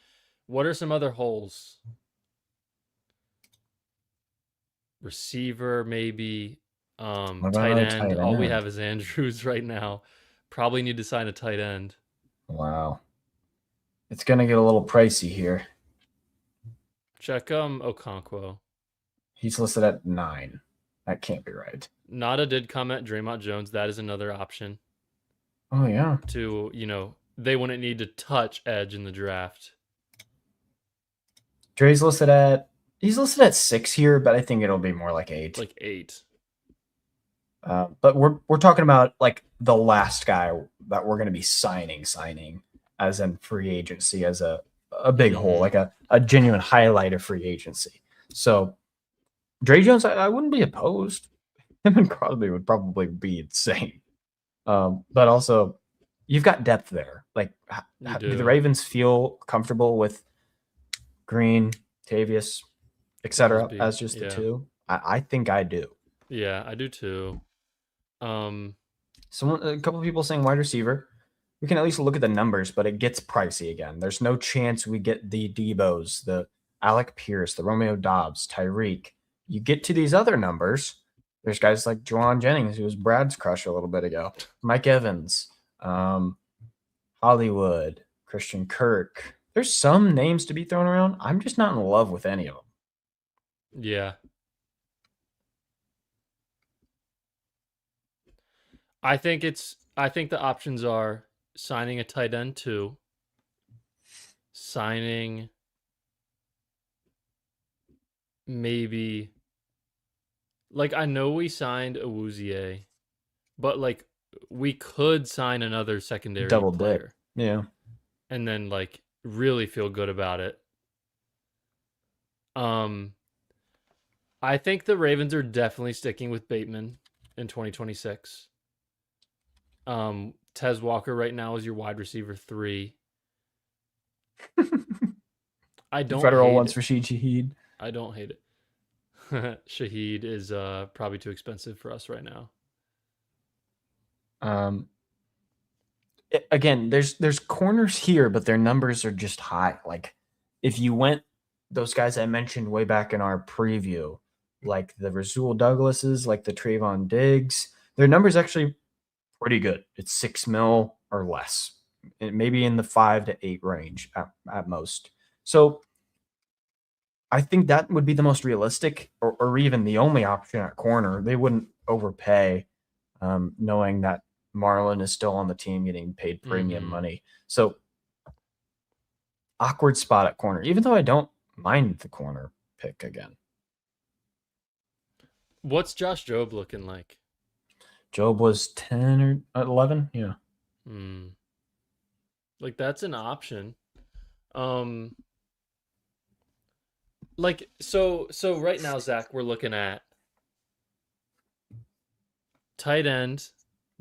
What are some other holes? Receiver, maybe. Tight end. All we have is Andrews right now. Probably need to sign a tight end. Wow. It's going to get a little pricey here. Check Okonkwo. He's listed at 9. That can't be right. Nada did comment Draymond Jones. That is another option. Oh, yeah. They wouldn't need to touch edge in the draft. Dre's listed at 6 here, but I think it'll be more like 8. Like 8. But we're talking about like the last guy that we're going to be signing as in free agency as a big hole, like a genuine highlight of free agency. So Dre Jones, I wouldn't be opposed. Him and Crosby would probably be insane. But also, you've got depth there. Like, do the Ravens feel comfortable with Green, Tavius, etc. as just the two? I think I do. Yeah, I do too. A couple of people saying wide receiver. We can at least look at the numbers, but it gets pricey again. There's no chance we get the Debos, the Alec Pierce, the Romeo Dobbs, Tyreek. You get to these other numbers. There's guys like Juwan Jennings, who was Brad's crush a little bit ago. Mike Evans, Hollywood, Christian Kirk. There's some names to be thrown around. I'm just not in love with any of them. Yeah. I think the options are signing a tight end 2, signing maybe, like, I know we signed Awuzie, but like we could sign another secondary double player. Dip. Yeah. And then like really feel good about it. I think the Ravens are definitely sticking with Bateman in 2026. Tez Walker right now is your wide receiver 3. I don't Federal hate wants it. Rashid Shaheed. I don't hate it. Shaheed is probably too expensive for us right now. Again, there's corners here, but their numbers are just high. Like if you went those guys I mentioned way back in our preview, like the Rasul Douglases, like the Trayvon Diggs, their numbers actually pretty good. It's $6 million or less, maybe in the 5 to 8 range at most. So I think that would be the most realistic, or even the only option at corner. They wouldn't overpay, knowing that Marlon is still on the team getting paid premium money. So awkward spot at corner, even though I don't mind the corner pick again. What's Josh Jobe looking like? Jobe was 10 or 11. Yeah. Like that's an option. Like so right now, Zach, we're looking at tight end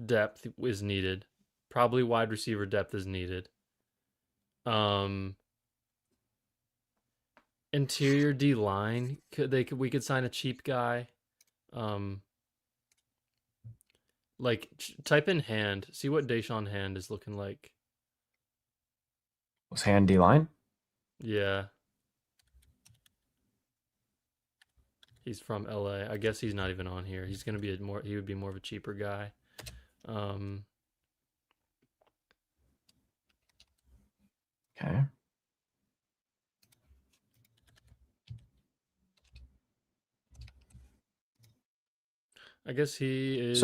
depth is needed. Probably wide receiver depth is needed. Interior D line, we could sign a cheap guy. Like type in Hand, see what Deshaun Hand is looking like. Was Hand D line? Yeah. He's from LA. I guess he's not even on here. He's gonna be he would be more of a cheaper guy. Okay. I guess he is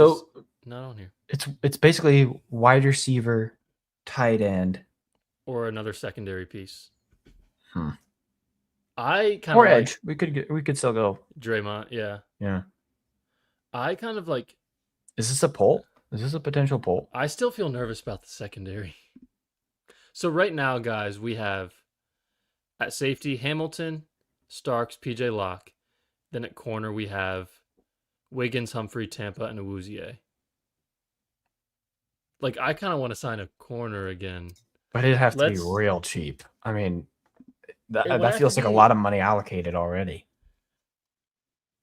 not on here. It's basically wide receiver, tight end, or another secondary piece. I kind of edge. We could still go Draymond. Yeah. Yeah. I kind of like. Is this a poll? Is this a potential poll? I still feel nervous about the secondary. So right now, guys, we have at safety Hamilton, Starks, PJ Locke. Then at corner we have Wiggins, Humphrey, Tampa, and Awuzie. Like I kind of want to sign a corner again, but it'd have to be real cheap. I mean, that feels like a lot of money allocated already.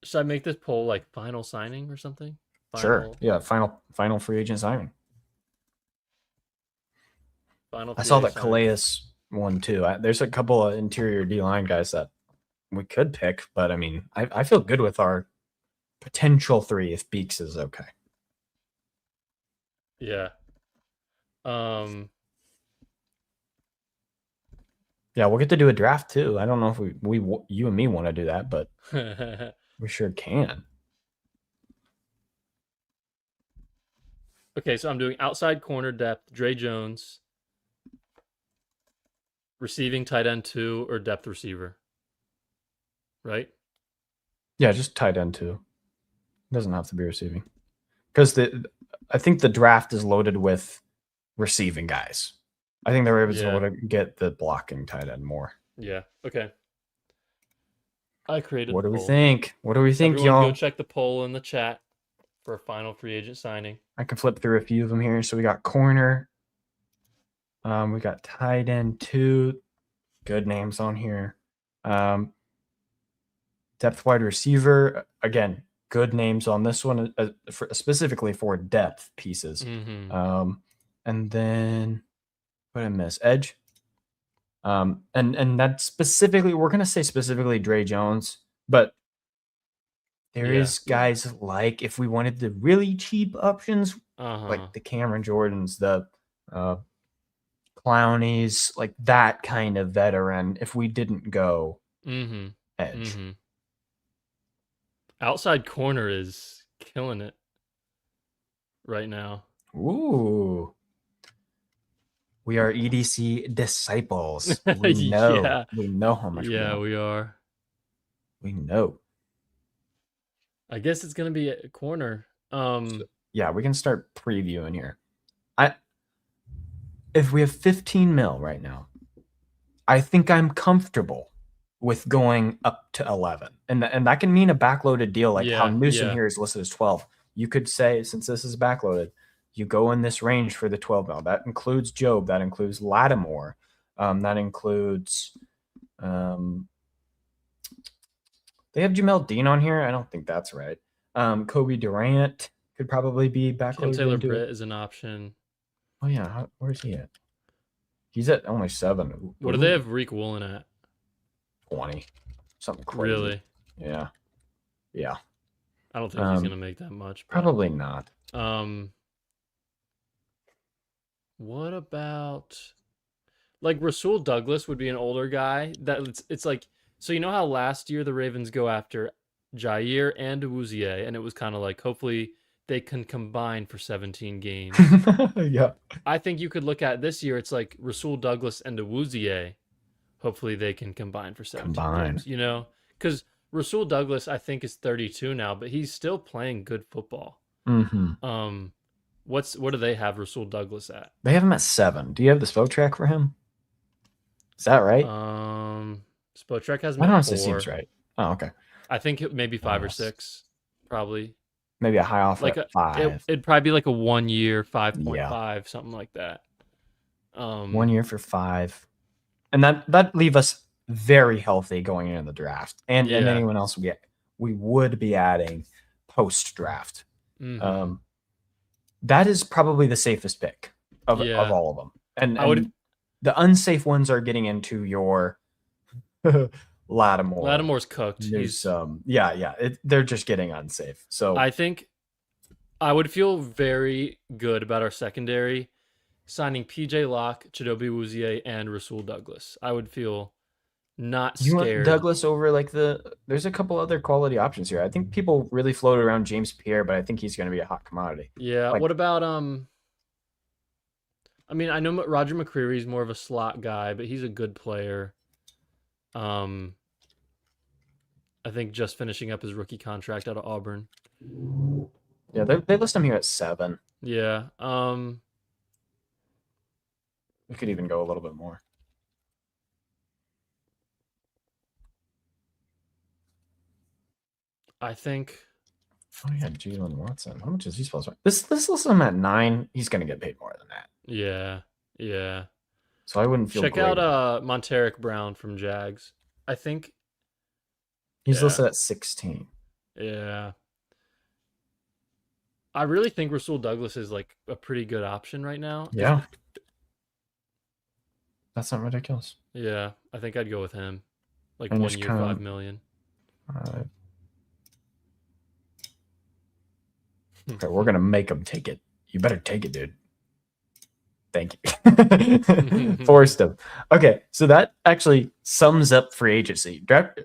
Should I make this poll like final signing or something? Sure. Yeah, final free agent signing. I saw that Calais one too. There's a couple of interior D-line guys that we could pick, but I mean, I feel good with our potential 3 if Beeks is okay. Yeah. Yeah, we'll get to do a draft too. I don't know if you and me want to do that, but we sure can. Okay, so I'm doing outside corner depth, Dre Jones, receiving tight end 2 or depth receiver. Right? Yeah, just tight end 2. It doesn't have to be receiving. Because I think the draft is loaded with receiving guys. I think the Ravens Yeah. will get the blocking tight end more. Yeah. Okay. I created What the do we poll. think? What do we think, Everyone go y'all? check the poll in the chat for a final free agent signing. I can flip through a few of them here. So we got corner. We got tight end 2. Good names on here. Depth wide receiver. Again, good names on this one, specifically for depth pieces. Mm-hmm. And then what did I miss? Edge. And that specifically, we're gonna say specifically Dre Jones, but there is guys like, if we wanted the really cheap options, like the Cameron Jordans, the Clownies, like that kind of veteran, if we didn't go edge. Outside corner is killing it right now. Ooh. We are EDC disciples. We know. Yeah. We know how much we are. We know. I guess it's gonna be a corner. Yeah, we can start previewing here. If we have 15 mil right now, I think I'm comfortable with going up to 11. And that can mean a backloaded deal, like how Newsom here is listed as 12. You could say, since this is backloaded, you go in this range for the 12 mil. That includes Job. That includes Lattimore. That includes they have Jamel Dean on here. I don't think that's right. Kobe Durant could probably be backloaded. Tim Taylor Britt is an option. Oh yeah, where's he at? He's at only 7. What do they have Reek Woolen at? 20. Something crazy. Really? Yeah. Yeah. I don't think he's gonna make that much. But, probably not. What about like Rasul Douglas would be an older guy that it's like, so you know how last year the Ravens go after Jair and Awuzie, and it was kind of like hopefully they can combine for 17 games. Yeah. I think you could look at this year, it's like Rasul Douglas and Awuzie. Hopefully they can combine for 17 games, you know? Because Rasul Douglas, I think, is 32 now, but he's still playing good football. Mm-hmm. What do they have Rasul Douglas at? They have him at 7. Do you have the spell track for him? Is that right? Spotrac has him at 4. honestly seems right. Oh, okay. I think maybe 5 or 6, probably. Maybe a high offer like at 5. It'd probably be like a 1 year, 5.5, something like that. 1 year for 5. And that leave us very healthy going into the draft. And anyone else we would be adding post-draft. That is probably the safest pick of all of them. And the unsafe ones are getting into your Lattimore. Lattimore's cooked. They're just getting unsafe. So I think I would feel very good about our secondary signing PJ Locke, Chidobe Awuzie, and Rasul Douglas. I would feel not scared. You want Douglas over there's a couple other quality options here. I think people really floated around James Pierre, but I think he's going to be a hot commodity. Yeah. What about I mean, I know Roger McCreary is more of a slot guy, but he's a good player. I think just finishing up his rookie contract out of Auburn. Yeah, they list him here at 7. Yeah. We could even go a little bit more. I think. Oh yeah, Jalen Watson. How much is he supposed to? This lists him at 9. He's going to get paid more than that. Yeah. So I wouldn't feel. Check out Monteric Brown from Jags. I think he's listed at 16. Yeah. I really think Rasul Douglas is like a pretty good option right now. Yeah. That's not ridiculous. Yeah, I think I'd go with him. Like 1 year, $5 million. Okay, we're gonna make him take it. You better take it, dude. Thank you. Forced him. Okay, so that actually sums up free agency. Draft,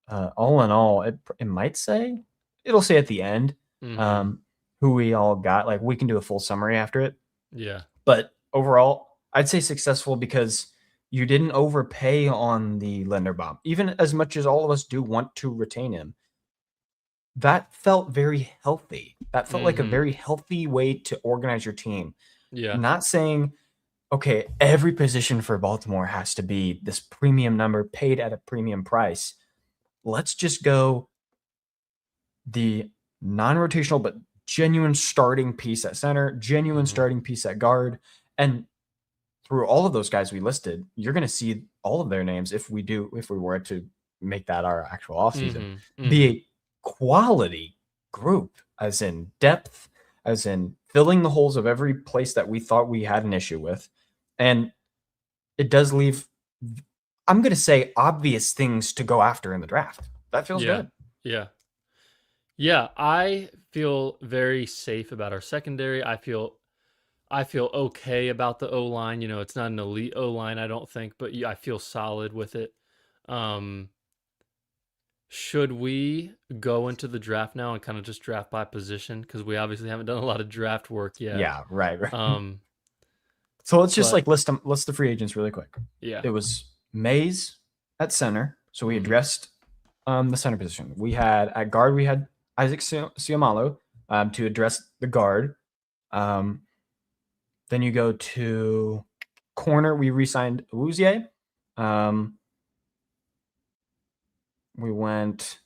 all in all, it might say, it'll say at the end who we all got. Like, we can do a full summary after it. Yeah. But overall, I'd say successful because you didn't overpay on the Linderbaum. Even as much as all of us do want to retain him, that felt very healthy. That felt like a Mm-hmm. very healthy way to organize your team. Yeah. Not saying, okay, every position for Baltimore has to be this premium number paid at a premium price. Let's just go the non-rotational but genuine starting piece at center, genuine Mm-hmm. starting piece at guard, and through all of those guys we listed, you're going to see all of their names if we were to make that our actual offseason, Mm-hmm. be Mm-hmm. a quality group, as in depth, as in filling the holes of every place that we thought we had an issue with. And it does leave, I'm going to say, obvious things to go after in the draft. That feels Yeah. good. Yeah. Yeah. I feel very safe about our secondary. I feel okay about the O line. It's not an elite O line, I don't think, but yeah, I feel solid with it. Um, should we go into the draft now and kind of just draft by position? Because we obviously haven't done a lot of draft work yet. Yeah, right. Um, So let's just but like list the free agents really quick. yeah. It was Mays at center, so we Mm-hmm. addressed the center position. We had at guard we had Isaac Siamalo to address the guard. Um, then you go to corner. We re-signed Awuzie. We went.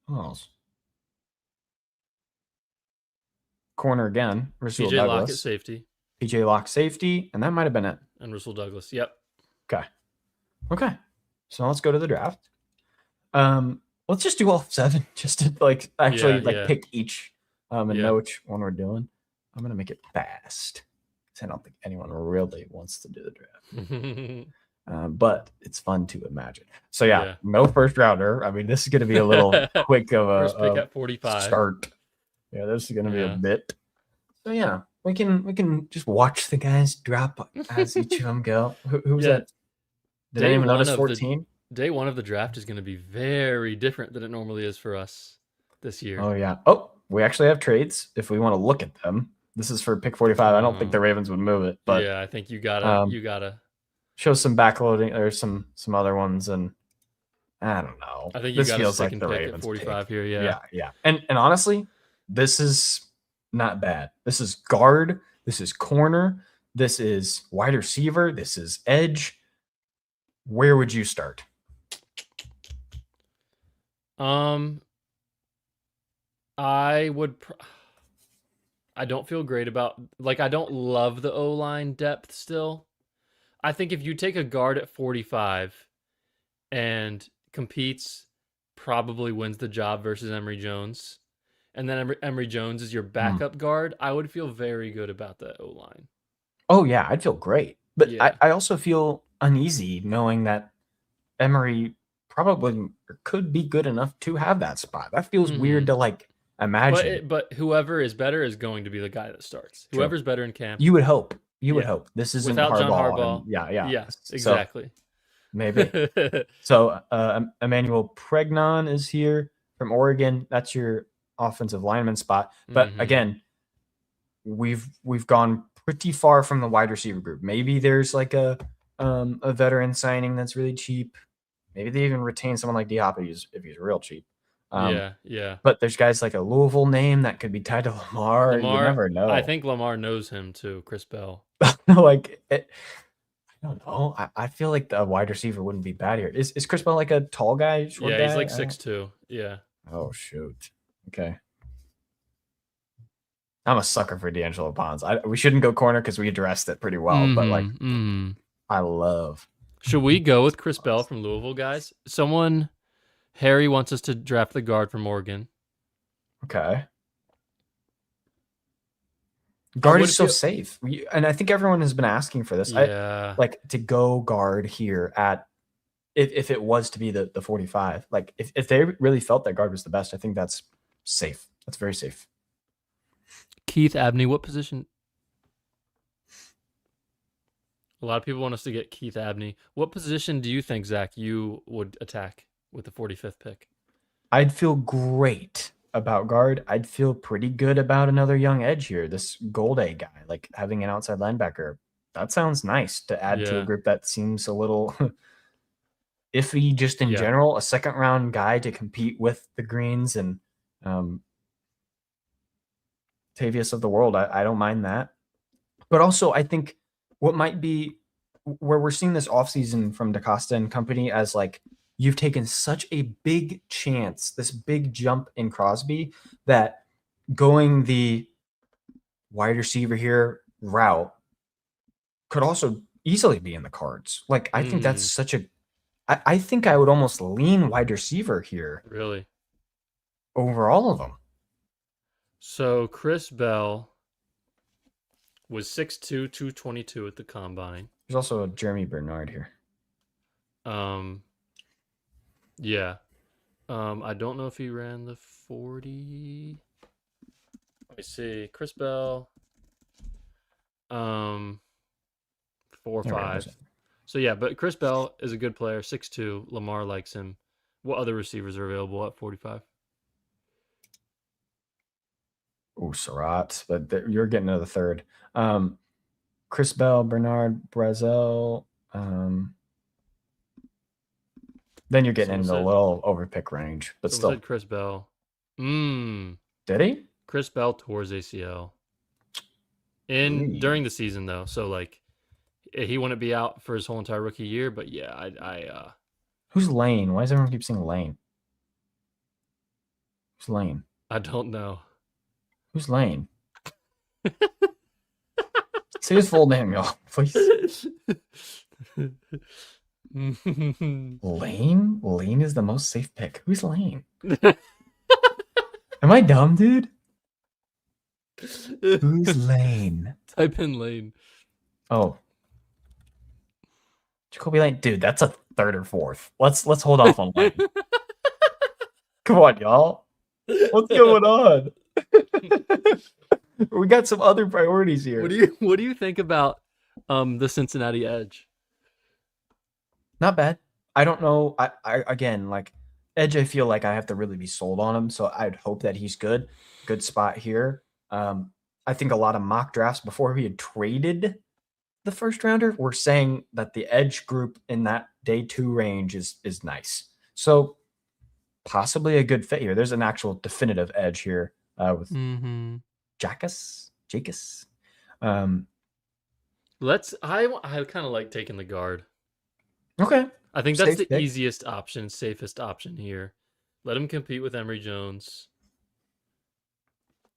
Who else? Corner again. Rasul PJ Lockett Douglas. safety PJ Locke safety, and that might have been it. and Russell Douglas. Yep. Okay. Okay. So let's go to the draft. Let's just do all 7 just to like actually Yeah. pick each and Yeah. know which one we're doing. I'm gonna make it fast because I don't think anyone really wants to do the draft. But it's fun to imagine. So Yeah. no first rounder. I mean, this is gonna be a little quick of First pick a at 45. start. Yeah, this is gonna be a Yeah. bit. So yeah, we can just watch the guys drop as each of them go. Who's Yeah. that? Did anyone notice 14? Day one of the draft is going to be very different than it normally is for us this year. Oh yeah. Oh, we actually have trades if we want to look at them. This is for pick 45. I don't think the Ravens would move it, but yeah, I think you gotta show some backloading or some other ones, and I don't know. I think you this got feels a like second the pick Ravens at 45 pick. here. Yeah. Yeah. And honestly, this is not bad. This is guard. This is corner. This is wide receiver. This is edge. Where would you start? I would. I don't feel great about I don't love the O line depth still. I think if you take a guard at 45 and competes, probably wins the job versus Emory Jones, and then Emory Jones is your backup guard, I would feel very good about the O line. Oh yeah, I'd feel great, but Yeah. I also feel uneasy knowing that Emory probably could be good enough to have that spot. That feels weird to imagine. But whoever is better is going to be the guy that starts. True. Whoever's better in camp. You would hope. You would hope. This isn't without John Harbaugh. Yeah, exactly. So, maybe. So Emmanuel Pregnon is here from Oregon. That's your offensive lineman spot. But again, we've gone pretty far from the wide receiver group. Maybe there's a veteran signing that's really cheap. Maybe they even retain someone like D-Hop if he's real cheap. Yeah. But there's guys like a Louisville name that could be tied to Lamar. You never know. I think Lamar knows him too, Chris Bell. I don't know. I feel like the wide receiver wouldn't be bad here. Is Chris Bell a tall guy? Short guy? He's 6'2". Yeah. Oh, shoot. Okay. I'm a sucker for D'Angelo Bonds. We shouldn't go corner because we addressed it pretty well, but I love. Should we go with Chris Bell from Louisville, guys? Harry wants us to draft the guard from Oregon. Okay. Guard is so safe. And I think everyone has been asking for this. Yeah. To go guard here at if it was to be the 45. If they really felt that guard was the best, I think that's safe. That's very safe. Keith Abney, what position? A lot of people want us to get Keith Abney. What position do you think, Zach, you would attack with the 45th pick? I'd feel great about guard. I'd feel pretty good about another young edge here. This Golday guy, having an outside linebacker. That sounds nice to add to a group that seems a little iffy just in general. A second round guy to compete with the Greens and Tavius of the world. I don't mind that. But also, I think what might be where we're seeing this offseason from DaCosta and company as like you've taken such a big chance, this big jump in Crosby, that going the wide receiver here route could also easily be in the cards. Like, I think that's such a I think I would almost lean wide receiver here Really? over all of them. So Chris Bell was 6'2", 222 at the combine. There's also a Jeremy Bernard here. Yeah. I don't know if he ran the 40. Let me see. Chris Bell. 4.5. So yeah, but Chris Bell is a good player, 6'2". Lamar likes him. What other receivers are available at 45? Oh, Surratt, but you're getting to the third. Chris Bell, Bernard, Brazel. Then you're getting into a little overpick range, but still. Said Chris Bell. Did he? Chris Bell tore his ACL during the season though, so like he wouldn't be out for his whole entire rookie year. But yeah, Who's Lane? Why does everyone keep saying Lane? Who's Lane? I don't know. Who's Lane? Say his full name, y'all, please. Lane? Lane is the most safe pick. Who's Lane? Am I dumb, dude? Who's Lane? Type in Lane. Oh. Jacoby Lane. Dude, that's a third or fourth. Let's hold off on Lane. Come on, y'all. What's going on? We got some other priorities here. What do you think about the Cincinnati edge? Not bad. I don't know. I again, like edge, I feel like I have to really be sold on him. So I'd hope that he's good. Good spot here. I think a lot of mock drafts before he had traded the first rounder were saying that the edge group in that day 2 range is nice. So possibly a good fit here. There's an actual definitive edge here with Jackus. I kind of like taking the guard. Okay. I think that's the easiest option, safest option here. Let him compete with Emory Jones.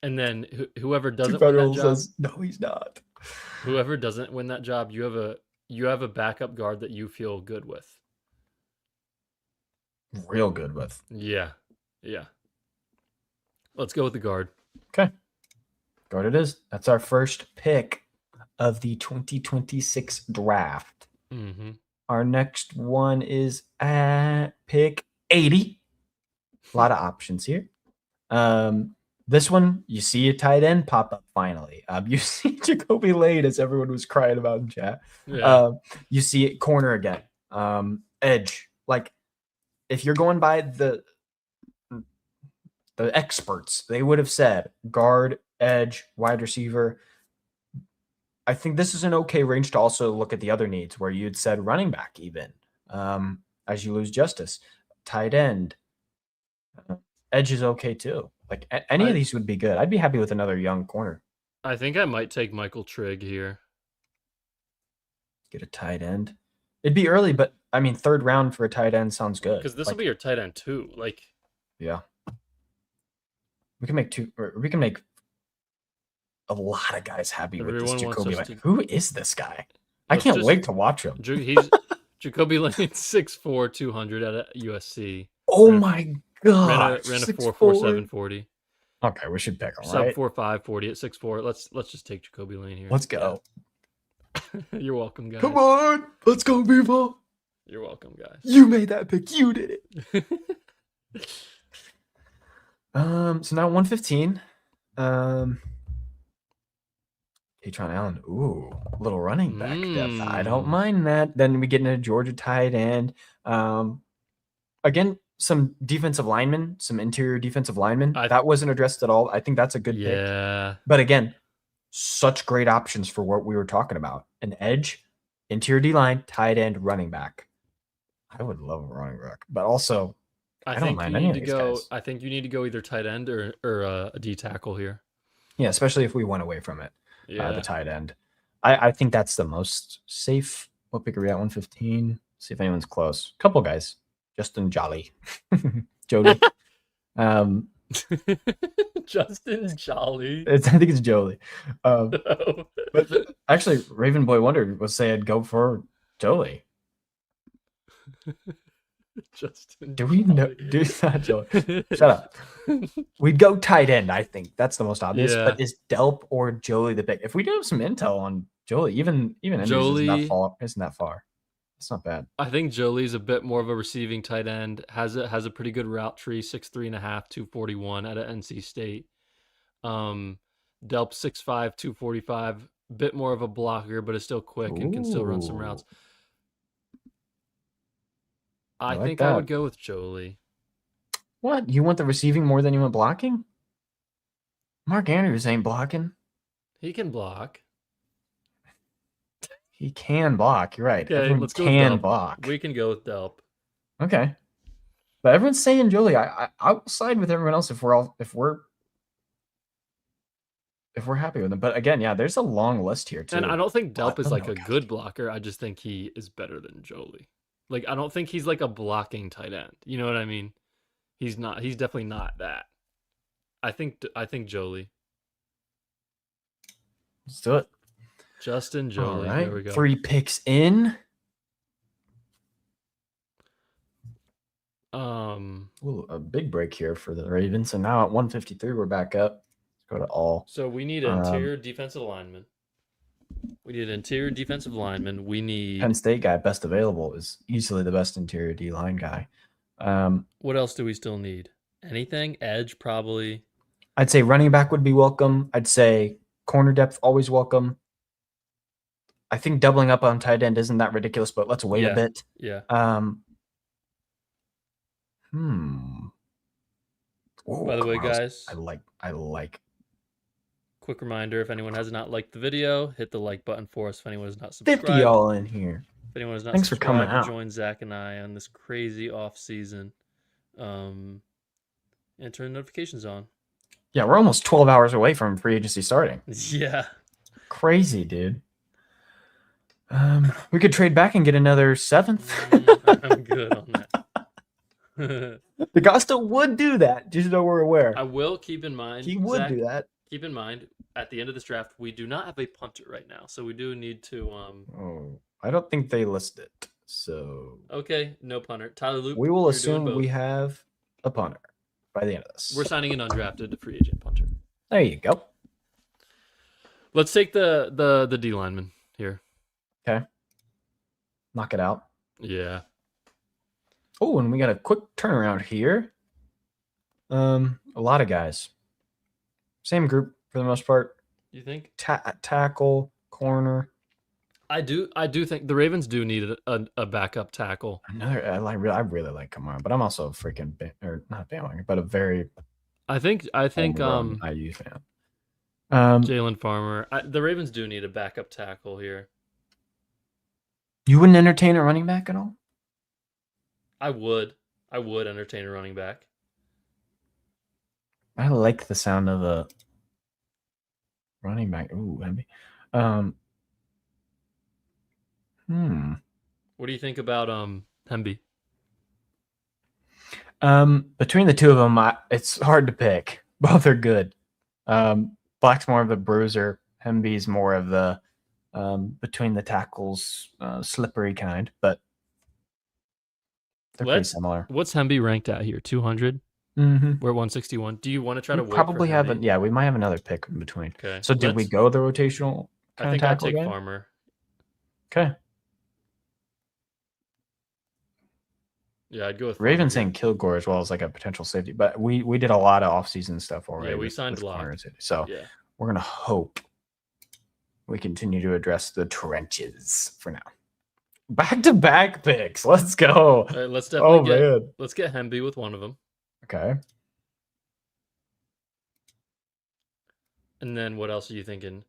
And then whoever doesn't win that job, no, he's not. Whoever doesn't win that job, you have a backup guard that you feel good with. Real good with. Yeah. Let's go with the guard. Okay. Guard it is. That's our first pick of the 2026 draft. Our next one is at pick 80. A lot of options here. This one, you see a tight end pop up finally. You see Jacoby Lane, as everyone was crying about in chat. Yeah. You see it corner again. Edge. Like, if you're going by the experts, they would have said guard, edge, wide receiver. I think this is an okay range to also look at the other needs where you'd said running back even as you lose Justice. Tight end. Edge is okay too. Like any of these would be good. I'd be happy with another young corner. I think I might take Michael Trigg here. Get a tight end. It'd be early, but I mean, 3rd round for a tight end sounds good. Because this will be your tight end too. Like, yeah, we can make 2. We can make a lot of guys happy with this Jacoby Lane. Who is this guy? I can't wait to watch him. He's Jacoby Lane, 6'4", 200 at USC. Oh my god! Ran a 4.47 40. Okay, we should pick him. Sub 4.5 40 at 6'4". Let's just take Jacoby Lane here. Let's go. You're welcome, guys. Come on, let's go, Beaver. You're welcome, guys. You made that pick. You did it. So now 115. Patron Allen. Ooh, little running back depth. I don't mind that. Then we get into Georgia tight end. Again, some defensive linemen, some interior defensive linemen. That wasn't addressed at all. I think that's a good pick. But again, such great options for what we were talking about. An edge, interior D-line, tight end, running back. I would love a running back. But also, I don't think mind you any need of to these go. guys. I think you need to go either tight end or a D tackle here. Yeah, especially if we went away from it, Yeah. the tight end. I think that's the most safe. What pick are we at? 115. See if anyone's close. Couple guys. Justin Jolly. Jody. Justin Jolly. I think it's Jolie. No. But actually, Raven Boy Wonder was saying go for Jolie. Justin. Do we know? Do not Jolie. Shut up. We'd go tight end. I think that's the most obvious. Yeah. But is Delp or Jolie the pick? If we do have some intel on Jolie, even Andrews Jolie isn't that far. It's not bad. I think Jolie's a bit more of a receiving tight end. Has a pretty good route tree, 6'3.5", 241 out of NC State. Delp 6'5", 245, bit more of a blocker, but is still quick and can still run some routes. I like think that. I would go with Jolie. What? You want the receiving more than you want blocking? Mark Andrews ain't blocking. He can block. He can block. You're right. Okay, Everyone let's go with can Delp. block. We can go with Delp. Okay. But everyone's saying Jolie. I will side with everyone else if we're happy with them. But again, yeah, there's a long list here too. And I don't think Delp is Let me like know a what good blocker. I just think he is better than Jolie. Like, I don't think he's like a blocking tight end. You know what I mean? He's not. He's definitely not that. I think Jolie. Let's do it. Justin Jolie. All right. There we go. 3 picks in. Ooh, a big break here for the Ravens. And now at 153, we're back up. Let's go to all. So we need interior defensive lineman. We need interior defensive lineman. We need Penn State guy, best available, is easily the best interior D line guy. What else do we still need? Anything? Edge, probably. I'd say running back would be welcome. I'd say corner depth always welcome. I think doubling up on tight end isn't that ridiculous, but let's wait a bit. Yeah. Whoa, by the way, guys, I like. Quick reminder: if anyone has not liked the video, hit the like button for us. If anyone is not subscribed, 50 y'all in here. If anyone is not Thanks for coming subscribed, out. join Zach and I on this crazy off season, and turn notifications on. Yeah, we're almost 12 hours away from free agency starting. Yeah, crazy, dude. We could trade back and get another 7th. I'm good on that. The Costa would do that, just so we're aware. I will keep in mind. He would Zach, do that. Keep in mind, at the end of this draft, we do not have a punter right now, so we do need to. Oh, I don't think they list it. So okay, no punter. Tyler Loop. We will assume we have a punter by the end of this. We're signing an undrafted free agent punter. There you go. Let's take the D lineman here. Okay. Knock it out. Yeah. Oh, and we got a quick turnaround here. A lot of guys. Same group for the most part. You think? Tackle, corner. I do think the Ravens do need a backup tackle. I really like Kamara, but I'm also a freaking not bandwagon, but a very. I think IU fan. Jalen Farmer. The Ravens do need a backup tackle here. You wouldn't entertain a running back at all? I would entertain a running back. I like the sound of a running back. Ooh, Hemby. What do you think about Hemby? Between the two of them, it's hard to pick. Both are good. Black's more of a bruiser. Hemby's more of the between the tackles, slippery kind, but they're pretty similar. What's Hemby ranked at here? 200? Mm-hmm. We're at 161. Do you want to try to wait probably for have we might have another pick in between. Okay. So did we go the rotational? I think I'd take Farmer. Okay. Yeah, I'd go with Raven saying Kilgore as well as like a potential safety, but we did a lot of offseason stuff already. Yeah, we signed Block. So we're gonna hope we continue to address the trenches for now. Back-to-back picks. Let's go. Let's definitely let's get Hemby with one of them. Okay. And then what else are you thinking?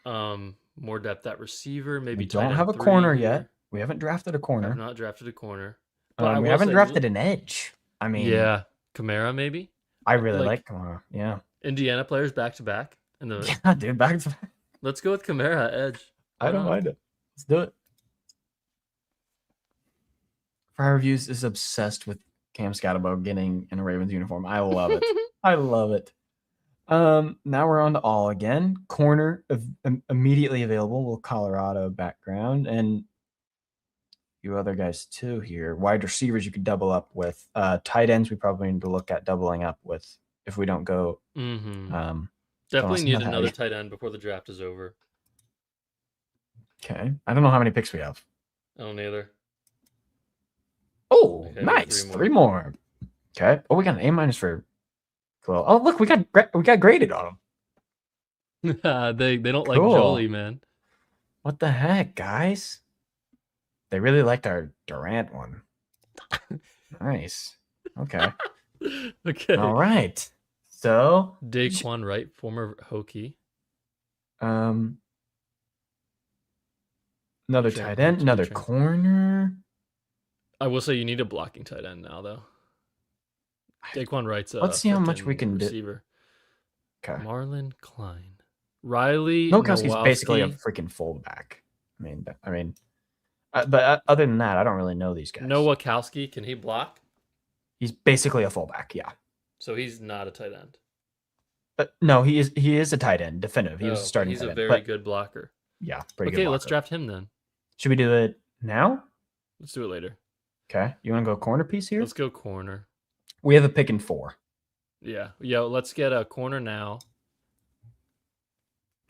More depth at receiver, maybe. We don't have a corner yet. We haven't drafted a corner. I've not drafted a corner. We haven't drafted an edge. I mean, Yeah, Kamara maybe. I really Like like Kamara. Yeah. Indiana players back to back, and Yeah, dude, back to back. let's go with Kamara edge. I Why don't not? mind it. Let's do it. Fire Reviews is obsessed with Cam Scatterbo getting in a Ravens uniform. I love it. I love it. Now we're on to all again. Corner immediately available with Colorado background, and you other guys too here. Wide receivers you could double up with. Tight ends we probably need to look at doubling up with if we don't go. Definitely need another tight end before the draft is over. Okay, I don't know how many picks we have. I don't either. Oh, okay, nice, three more. Okay. Oh, we got an A- for. Cool. Oh, look, we got graded on them. they don't like Jolie, man. What the heck, guys? They really liked our Durant one. Nice. Okay. Okay. All right. So Daquan Wright, former Hokie. Another tight end, another corner. I will say you need a blocking tight end now, though. Daquan Wright's let's see how much we can receiver. Do. Okay. Marlon Klein. Riley Nowakowski's basically a freaking fullback. But other than that, I don't really know these guys. Nowakowski, can he block? He's basically a fullback, yeah. So he's not a tight end. No, he is a tight end, definitive. He was starting. He's a very good blocker. Yeah, pretty good. Okay, let's draft him then. Should we do it now? Let's do it later. Okay. You want to go corner piece here? Let's go corner. We have a pick in 4. Yeah. Let's get a corner now.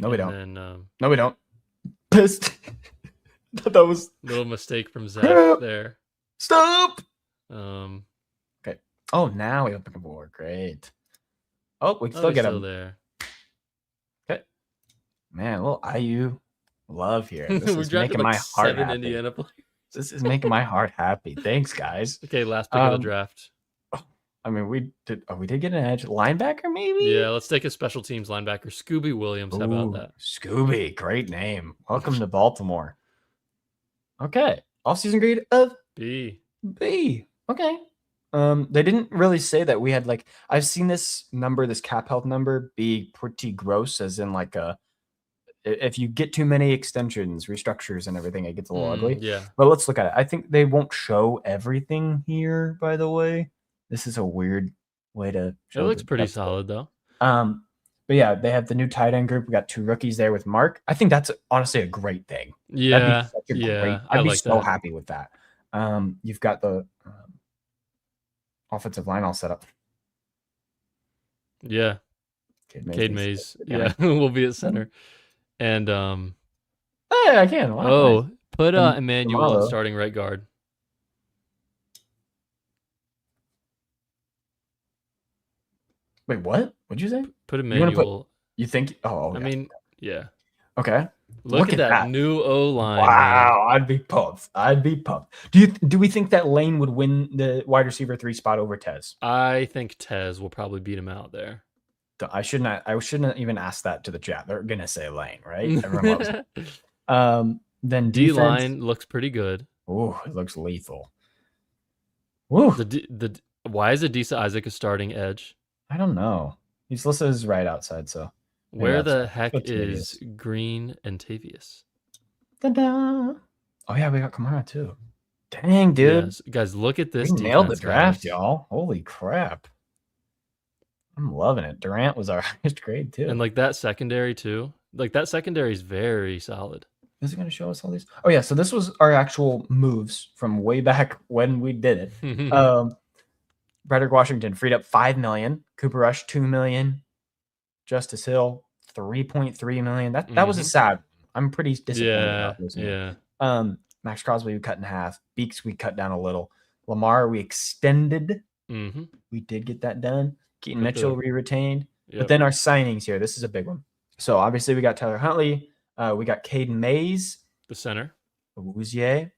No, we don't. No, we don't. Pissed. That was a little mistake from Zach there. Stop. Okay. Oh, now we have a pick in 4. Great. Oh, we can still get him there. Okay. Man, a little IU love here. This is making my heart happy. Indiana players. This is making my heart happy. Thanks, guys. Okay, last pick of the draft. I mean, we did get an edge linebacker, maybe. Yeah, let's take a special teams linebacker, Scooby Williams. How about that? Scooby, great name. Welcome to Baltimore. Okay, offseason grade of B. Okay. They didn't really say that we had I've seen this cap health number be pretty gross, as in if you get too many extensions, restructures, and everything, it gets a little ugly. Yeah. But let's look at it. I think they won't show everything here, by the way. This is a weird way to show. It looks pretty solid, though. But yeah, they have the new tight end group. We got 2 rookies there with Mark. I think that's honestly a great thing. Yeah. I'd be so happy with that. You've got the offensive line all set up. Yeah. Cade Mays. Yeah, we'll be at center. And hey, I can. Wow, put Emmanuel at starting right guard. Wait, what? What'd you say? Put Emmanuel. You think? Oh, I mean, yeah. Okay. Look at that new O line. Wow, man. I'd be pumped. Do we think that Lane would win the wide receiver 3 spot over Tez? I think Tez will probably beat him out there. I shouldn't even ask that to the chat. They're gonna say Lane, right? Everyone loves it. Then D line looks pretty good. Oh, it looks lethal. Woo. Why is Adisa Isaac a starting edge? I don't know. He's listed as right outside, so. Where the heck is Green and Tavius? Ta-da! Oh yeah, we got Kamara too. Dang, dude. Yes. Guys, look at this. We nailed the draft, y'all. Holy crap. I'm loving it. Durant was our highest grade too. And that secondary too. That secondary is very solid. Is it going to show us all these? Oh yeah, so this was our actual moves from way back when we did it. Broderick Washington freed up $5 million. Cooper Rush $2 million. Justice Hill $3.3 million. That was a sad. I'm pretty disappointed about this. Yeah. Maxx Crosby we cut in half. Beaks we cut down a little. Lamar we extended. We did get that done. Keaton Mitchell we retained. Yep. But then our signings here. This is a big one. So obviously we got Tyler Huntley. We got Caden Mays, the center. Awuzie,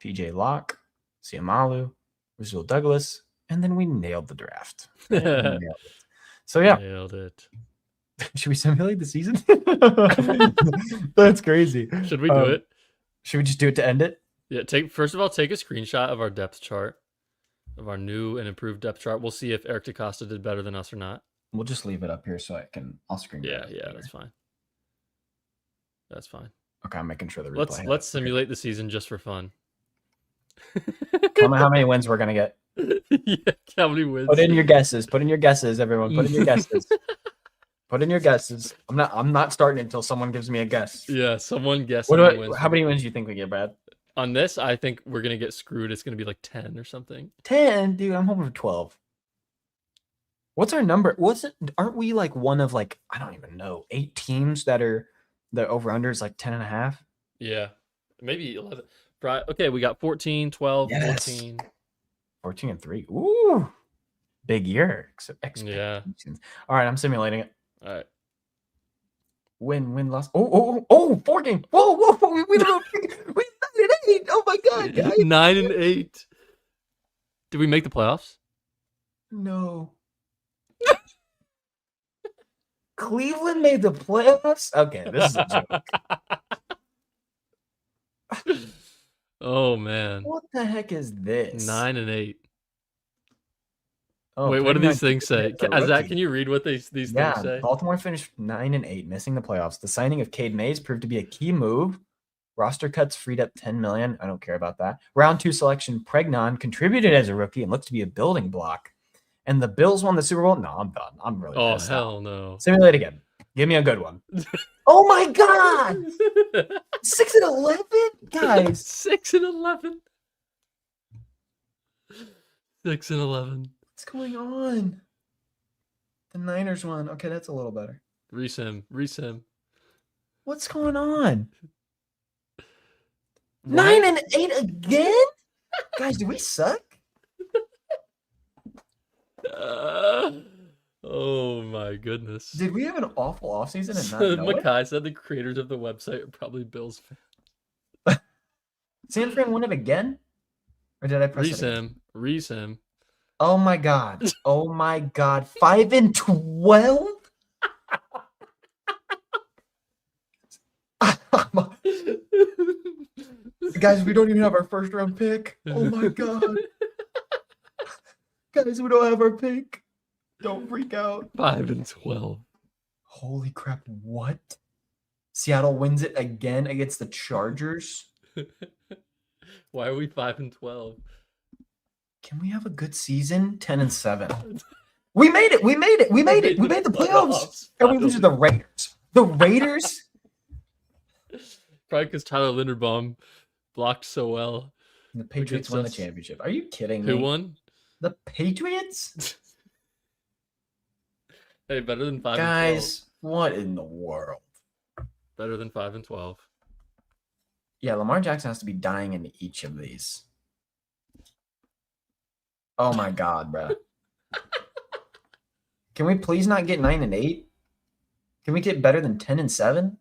PJ Locke, Siamalu, Rasul Douglas. And then we nailed the draft. So yeah, nailed it. Should we simulate the season? That's crazy. Should we do it? Should we just do it to end it? Yeah. First of all, take a screenshot of our depth chart. of our new and improved depth chart. We'll see if Eric DeCosta did better than us or not. We'll just leave it up here so I'll screen grab it Yeah, later. that's fine. That's fine. Okay, I'm making sure the replay. Let's simulate the season just for fun. Tell me how many wins we're gonna get. Yeah, how many wins? Put in your guesses. Put in your guesses, everyone. Put in your guesses. Put in your guesses. I'm not starting until someone gives me a guess. Yeah, someone guess How wins. many wins do you think we get, Brad? On this, I think we're gonna get screwed. It's gonna be like 10 or something. 10, dude. I'm hoping for 12. What's our number? Aren't we like one of like, I don't even know, 8 teams that are the over under is like 10.5? Yeah, maybe 11. Okay, we got 14, 12, Yes. 14. 14 and 3. Ooh, big year. Yeah. All right, I'm simulating it. All right. Win, loss. Oh, 4 games. Whoa. We 9-8. Oh my God, guys. 9-8. Did we make the playoffs? No. Cleveland made the playoffs? Okay, this is a joke. Oh man. What the heck is this? 9-8. Oh, wait, what do these things say? Zach, Zach, can you read what these things say? Baltimore finished 9-8, missing the playoffs. The signing of Cade Mays proved to be a key move. Roster cuts freed up $10 million. I don't care about that. Round 2 selection, Pregnon contributed as a rookie and looks to be a building block. And the Bills won the Super Bowl. No, I'm done. I'm really pissed hell out. No. Simulate again. Give me a good one. Oh my God! 6-11, guys. 6-11. 6-11. What's going on? The Niners won. Okay, that's a little better. Resim. What's going on? 9-8 again? Guys, do we suck? Oh my goodness. Did we have an awful offseason and not know Mackay said the creators of the website are probably Bills fans. San Fran won it again? Or did I press Resim. Oh my God. 5-12? Guys, we don't even have our first round pick. Oh my God. Guys, we don't have our pick. Don't freak out. 5-12. Holy crap. What? Seattle wins it again against the Chargers? Why are we 5-12? Can we have a good season? 10-7. We made it. We made the playoffs. And we lose to the Raiders. The Raiders? Probably because Tyler Linderbaum blocked so well. And the Patriots won the championship. Are you kidding me? Who won? The Patriots? Hey, better than 5-12. Guys, what in the world? Better than 5-12. Yeah, Lamar Jackson has to be dying in each of these. Oh my God, bro. Can we please not get 9-8? Can we get better than 10-7?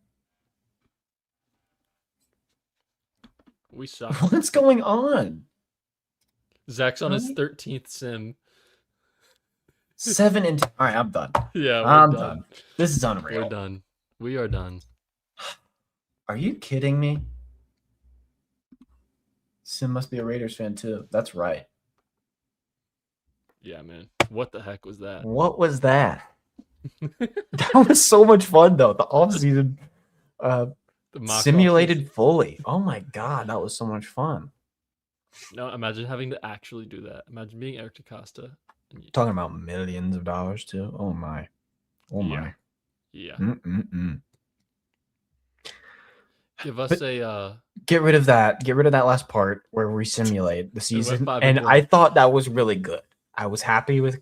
We suck. What's going on? Zach's on his 13th sim. 7 and 2. All right, I'm done. Yeah, I'm done. This is unreal. We're done. We are done. Are you kidding me? Sim must be a Raiders fan too. That's right. Yeah, man. What the heck was that? What was that? That was so much fun though. The offseason simulated fully. Oh my God, that was so much fun. No, imagine having to actually do that. Imagine being Eric DeCosta. Talking about millions of dollars too. Oh my. Yeah. Give us get rid of that. Get rid of that last part where we simulate the season. And I thought that was really good. I was happy with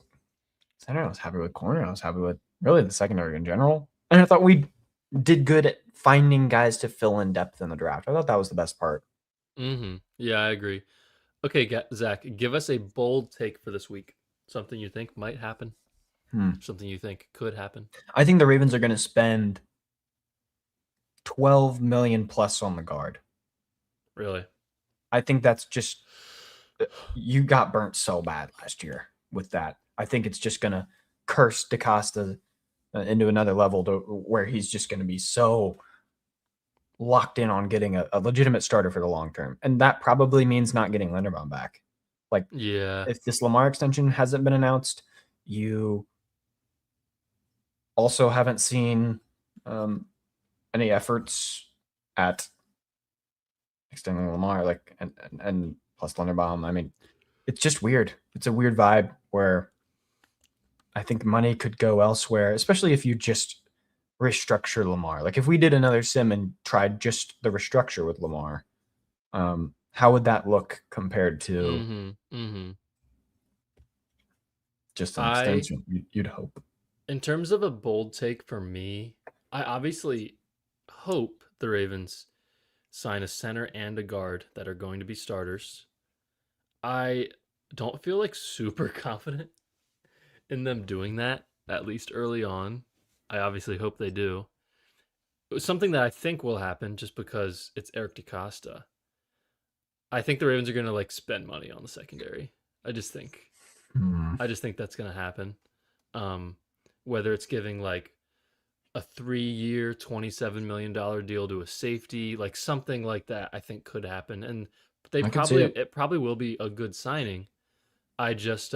center. I was happy with corner. I was happy with really the secondary in general. And I thought we did good at finding guys to fill in depth in the draft. I thought that was the best part. Yeah, I agree. Okay, Zach, give us a bold take for this week. Something you think might happen. Something you think could happen. I think the Ravens are going to spend $12 million plus on the guard. Really? I think that's just you got burnt so bad last year with that. I think it's just going to curse DeCosta into another level to where he's just going to be so locked in on getting a legitimate starter for the long term. And that probably means not getting Linderbaum back. Like, Yeah. if this Lamar extension hasn't been announced, you also haven't seen any efforts at extending Lamar, like, and plus Linderbaum. I mean, it's just weird. It's a weird vibe where I think money could go elsewhere, especially if you just restructure Lamar. Like if we did another sim and tried just the restructure with Lamar, how would that look compared to just an I, extension? You'd hope. in terms of a bold take for me, I obviously hope the Ravens sign a center and a guard that are going to be starters. I don't feel like super confident in them doing that, at least early on. I obviously hope they do. It was something that I think will happen just because it's Eric DeCosta. I think the Ravens are going to like spend money on the secondary. I just think Hmm. I just think that's going to happen. Um, whether it's giving like a 3-year, $27 million deal to a safety, like something like that, I think could happen. And I could see it. it probably will be a good signing. I just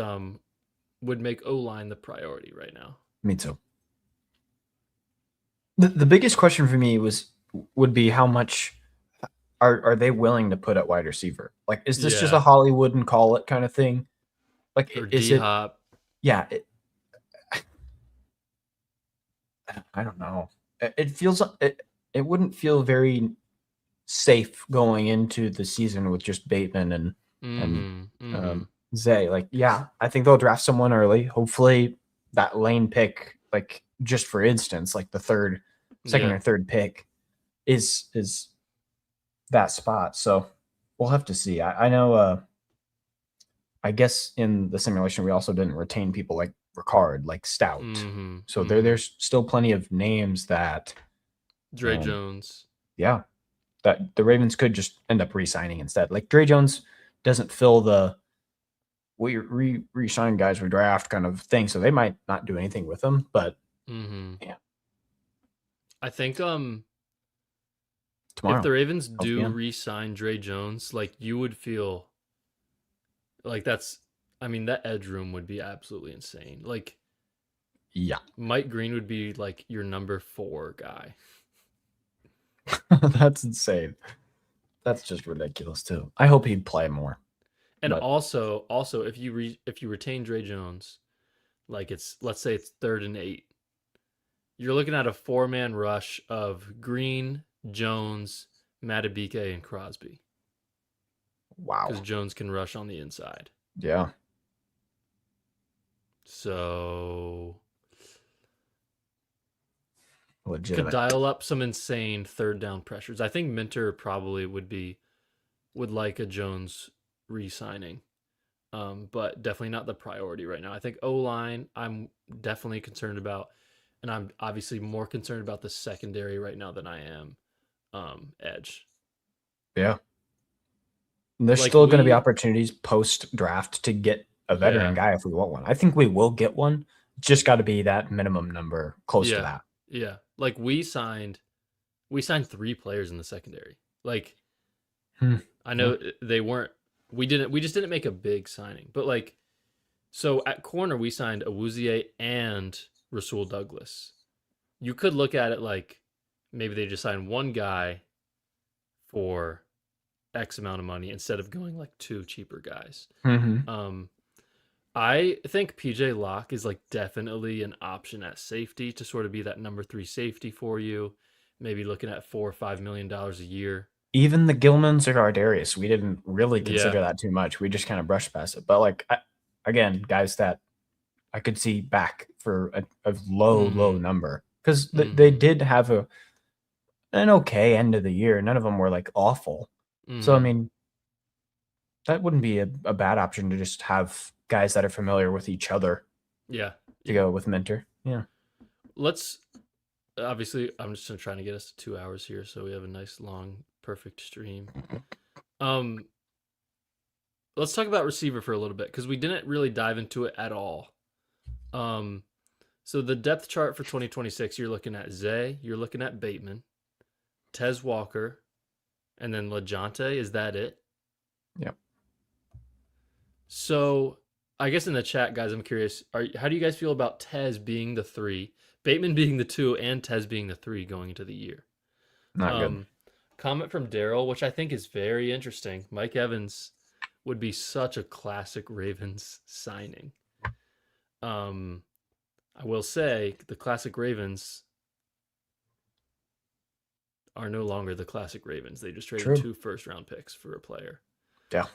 would make O line the priority right now. Me too. The biggest question for me would be how much are they willing to put at wide receiver? Like, is this just a Yeah, Hollywood and call it kind of thing? Like, or is D it? Hop. Yeah, I don't know. It feels it wouldn't feel very safe going into the season with just Bateman and Mm-hmm. Mm-hmm. Zay. Like, yeah, I think they'll draft someone early. Hopefully, that lane pick, like just for instance, like the second Yeah. or third pick, is that spot. So we'll have to see. I know. I guess in the simulation we also didn't retain people like Ricard, like Stout. Mm-hmm. So Mm-hmm. there's still plenty of names that, Dre um, Jones. yeah, that the Ravens could just end up re-signing instead. Like Dre Jones doesn't fill the we re-sign guys we draft kind of thing, so they might not do anything with them. But Mm-hmm. yeah, I think if tomorrow, the Ravens 12 do p.m. re-sign Dre Jones, like you would feel like that's I mean that edge room would be absolutely insane. Like Yeah, Mike Green would be like your number 4 guy. that's insane. That's just ridiculous too. I hope he'd play more, And but also if you retain Dre Jones, like it's let's say it's 3rd and 8. You're looking at a 4-man rush of Green, Jones, Matabike, and Crosby wow, because Jones can rush on the inside. yeah, So could legitimate. dial up some insane third down pressures. I think Minter probably would like a Jones re-signing, but definitely not the priority right now. I think O line I'm definitely concerned about, and I'm obviously more concerned about the secondary right now than I am edge. Yeah. There's Like still going to be we, opportunities post draft to get a veteran yeah, guy if we want one. I think we will get one. Just got to be that minimum number close to yeah, that. yeah. Like we signed 3 players in the secondary. Like Hmm. I Yeah. know they weren't. We just didn't make a big signing, but like so at corner we signed Awuzie and Rasul Douglas. You could look at it like maybe they just signed one guy for X amount of money instead of going like 2 cheaper guys. Mm-hmm. Um, I think PJ Locke is like definitely an option at safety to sort of be that number 3 safety for you. Maybe looking at $4 or $5 million a year. Even the Gilmans or Ardarius, we didn't really Yeah, consider that too much. We just kind of brushed past it. But like, again, guys that I could see back for a low mm-hmm, number because they mm-hmm, did have an okay end of the year. None of them were like awful. So I mm-hmm. mean, that wouldn't be a bad option to just have guys that are familiar with each other Yeah, to yeah. go with Minter. Yeah. Let's obviously I'm just trying to get us to 2 hours here, so we have a nice long perfect stream. Um, let's talk about receiver for a little bit because we didn't really dive into it at all. Um, so the depth chart for 2026, you're looking at Zay, you're looking at Bateman, Tez Walker, and then LaJonte. Is that it? Yep. So I guess in the chat, guys, I'm curious. How do you guys feel about Tez being the 3, Bateman being the 2, and Tez being the 3 going into the year? Not good. Um, Comment from Daryl, which I think is very interesting. Mike Evans would be such a classic Ravens signing. I will say the classic Ravens are no longer the classic Ravens. They just traded True. 2 first-round picks for a player. Yeah.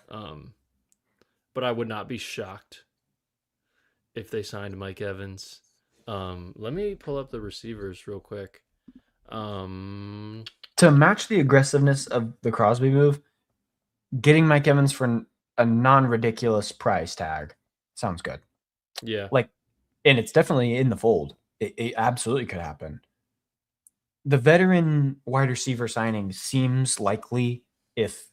But I would not be shocked if they signed Mike Evans. Let me pull up the receivers real quick. To match the aggressiveness of the Crosby move, getting Mike Evans for a non-ridiculous price tag sounds good. Yeah. And it's definitely in the fold. It absolutely could happen. The veteran wide receiver signing seems likely if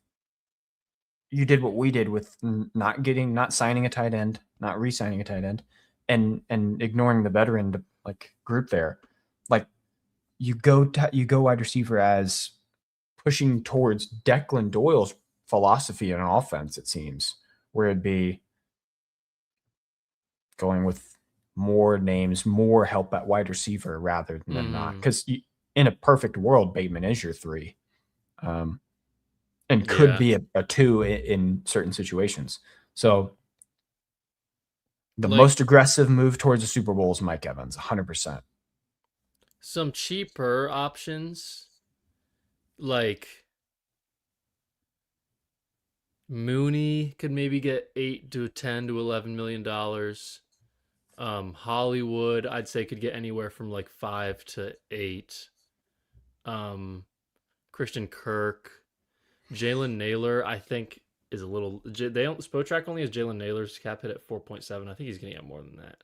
you did what we did with not signing a tight end, not re-signing a tight end, and ignoring the veteran group there. Like you go wide receiver as pushing towards Declan Doyle's philosophy in offense, it seems, where it'd be going with more names, more help at wide receiver rather than not. Because in a perfect world, Bateman is your 3, and could be a 2 in certain situations. So the most aggressive move towards the Super Bowl is Mike Evans, 100%. Some cheaper options, like Mooney could maybe get 8 to 10 to $11 million. Hollywood, I'd say, could get anywhere from like 5 to 8. Christian Kirk, Jalen Naylor, I think is a little. They don't. Spotrac only has Jalen Naylor's cap hit at 4.7. I think he's going to get more than that.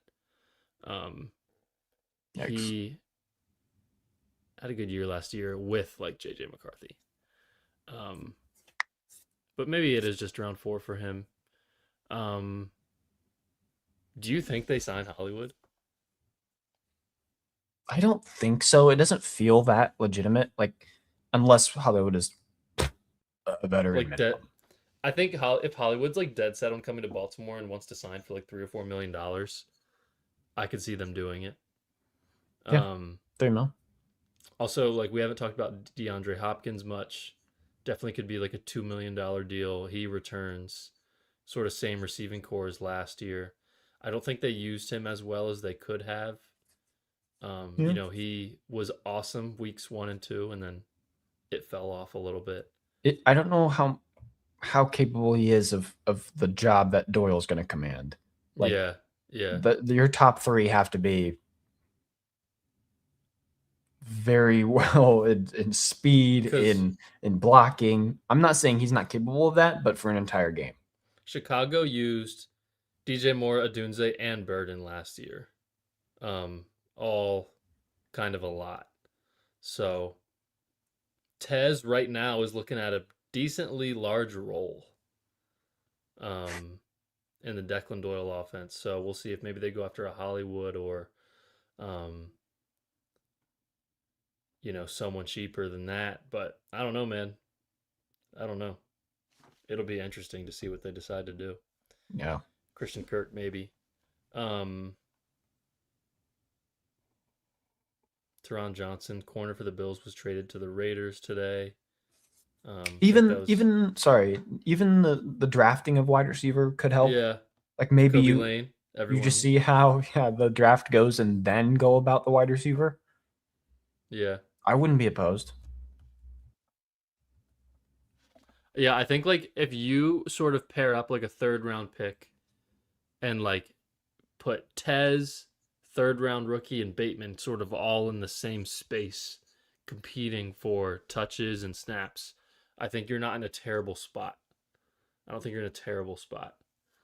He had a good year last year with like JJ McCarthy. But maybe it is just around 4 for him. Do you think they sign Hollywood? I don't think so. It doesn't feel that legitimate, unless Hollywood is a veteran. Like I think if Hollywood's like dead set on coming to Baltimore and wants to sign for like $3 or $4 million, I could see them doing it. Yeah, $3 million. Also, like we haven't talked about DeAndre Hopkins much. Definitely could be like a $2 million deal. He returns, sort of same receiving core as last year. I don't think they used him as well as they could have. You know, he was awesome weeks 1 and 2, and then it fell off a little bit. I don't know how capable he is of the job that Doyle's going to command. Yeah. Your top 3 have to be very well in speed, in blocking. I'm not saying he's not capable of that, but for an entire game. Chicago used DJ Moore, Adunze, and Burden last year. All kind of a lot. So Tez right now is looking at a decently large role in the Declan Doyle offense. So we'll see if maybe they go after a Hollywood or someone cheaper than that. But I don't know, man. I don't know. It'll be interesting to see what they decide to do. Yeah. Christian Kirk, maybe. Teron Johnson, corner for the Bills, was traded to the Raiders today. Even the drafting of wide receiver could help. Yeah. Maybe Kobe Lane, you just see how the draft goes and then go about the wide receiver. Yeah. I wouldn't be opposed. Yeah, I think if you sort of pair up like a 3rd-round pick and put Tez, 3rd-round rookie, and Bateman sort of all in the same space competing for touches and snaps, I think you're not in a terrible spot. I don't think you're in a terrible spot.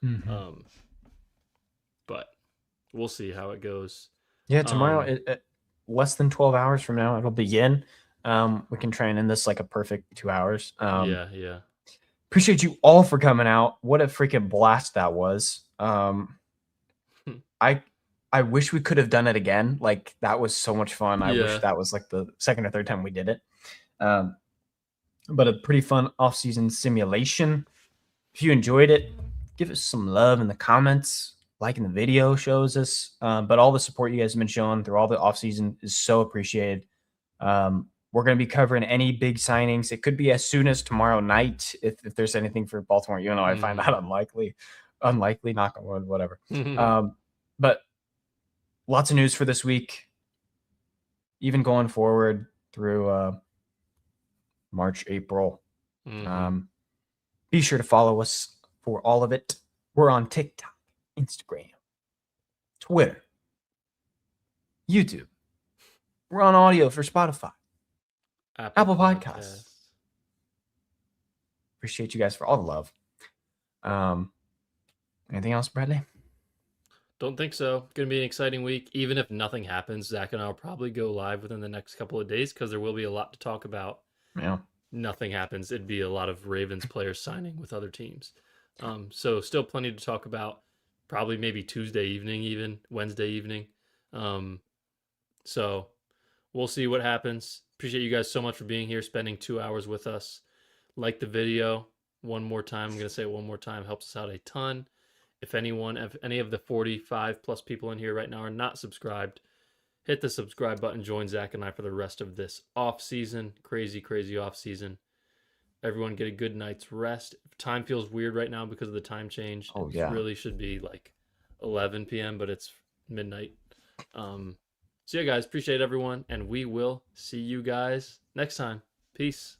Mm-hmm. But we'll see how it goes. Yeah, tomorrow, less than 12 hours from now, it'll begin. We can try and end this like a perfect 2 hours. Yeah. Appreciate you all for coming out. What a freaking blast that was. I wish we could have done it again. That was so much fun. I wish that was the 2nd or 3rd time we did it. But a pretty fun off-season simulation. If you enjoyed it, give us some love in the comments. Liking the video shows us, but all the support you guys have been showing through all the offseason is so appreciated. We're going to be covering any big signings. It could be as soon as tomorrow night if there's anything for Baltimore. You know, I find that unlikely, knock on wood, whatever. But lots of news for this week, even going forward through March, April. Be sure to follow us for all of it. We're on TikTok, Instagram, Twitter, YouTube. We're on audio for Spotify, Apple Podcasts. Appreciate you guys for all the love. Anything else, Bradley? Don't think so. Going to be an exciting week. Even if nothing happens, Zach and I will probably go live within the next couple of days because there will be a lot to talk about. Yeah. Nothing happens. It'd be a lot of Ravens players signing with other teams. So still plenty to talk about. Probably maybe Tuesday evening, even Wednesday evening. So we'll see what happens. Appreciate you guys so much for being here, spending 2 hours with us. Like the video one more time. I'm going to say it one more time. Helps us out a ton. If any of the 45 plus people in here right now are not subscribed, hit the subscribe button. Join Zach and I for the rest of this off season. Crazy off season. Everyone get a good night's rest. Time feels weird right now because of the time change. It really should be like 11 p.m., but it's midnight. So yeah, guys, appreciate everyone, and we will see you guys next time. Peace.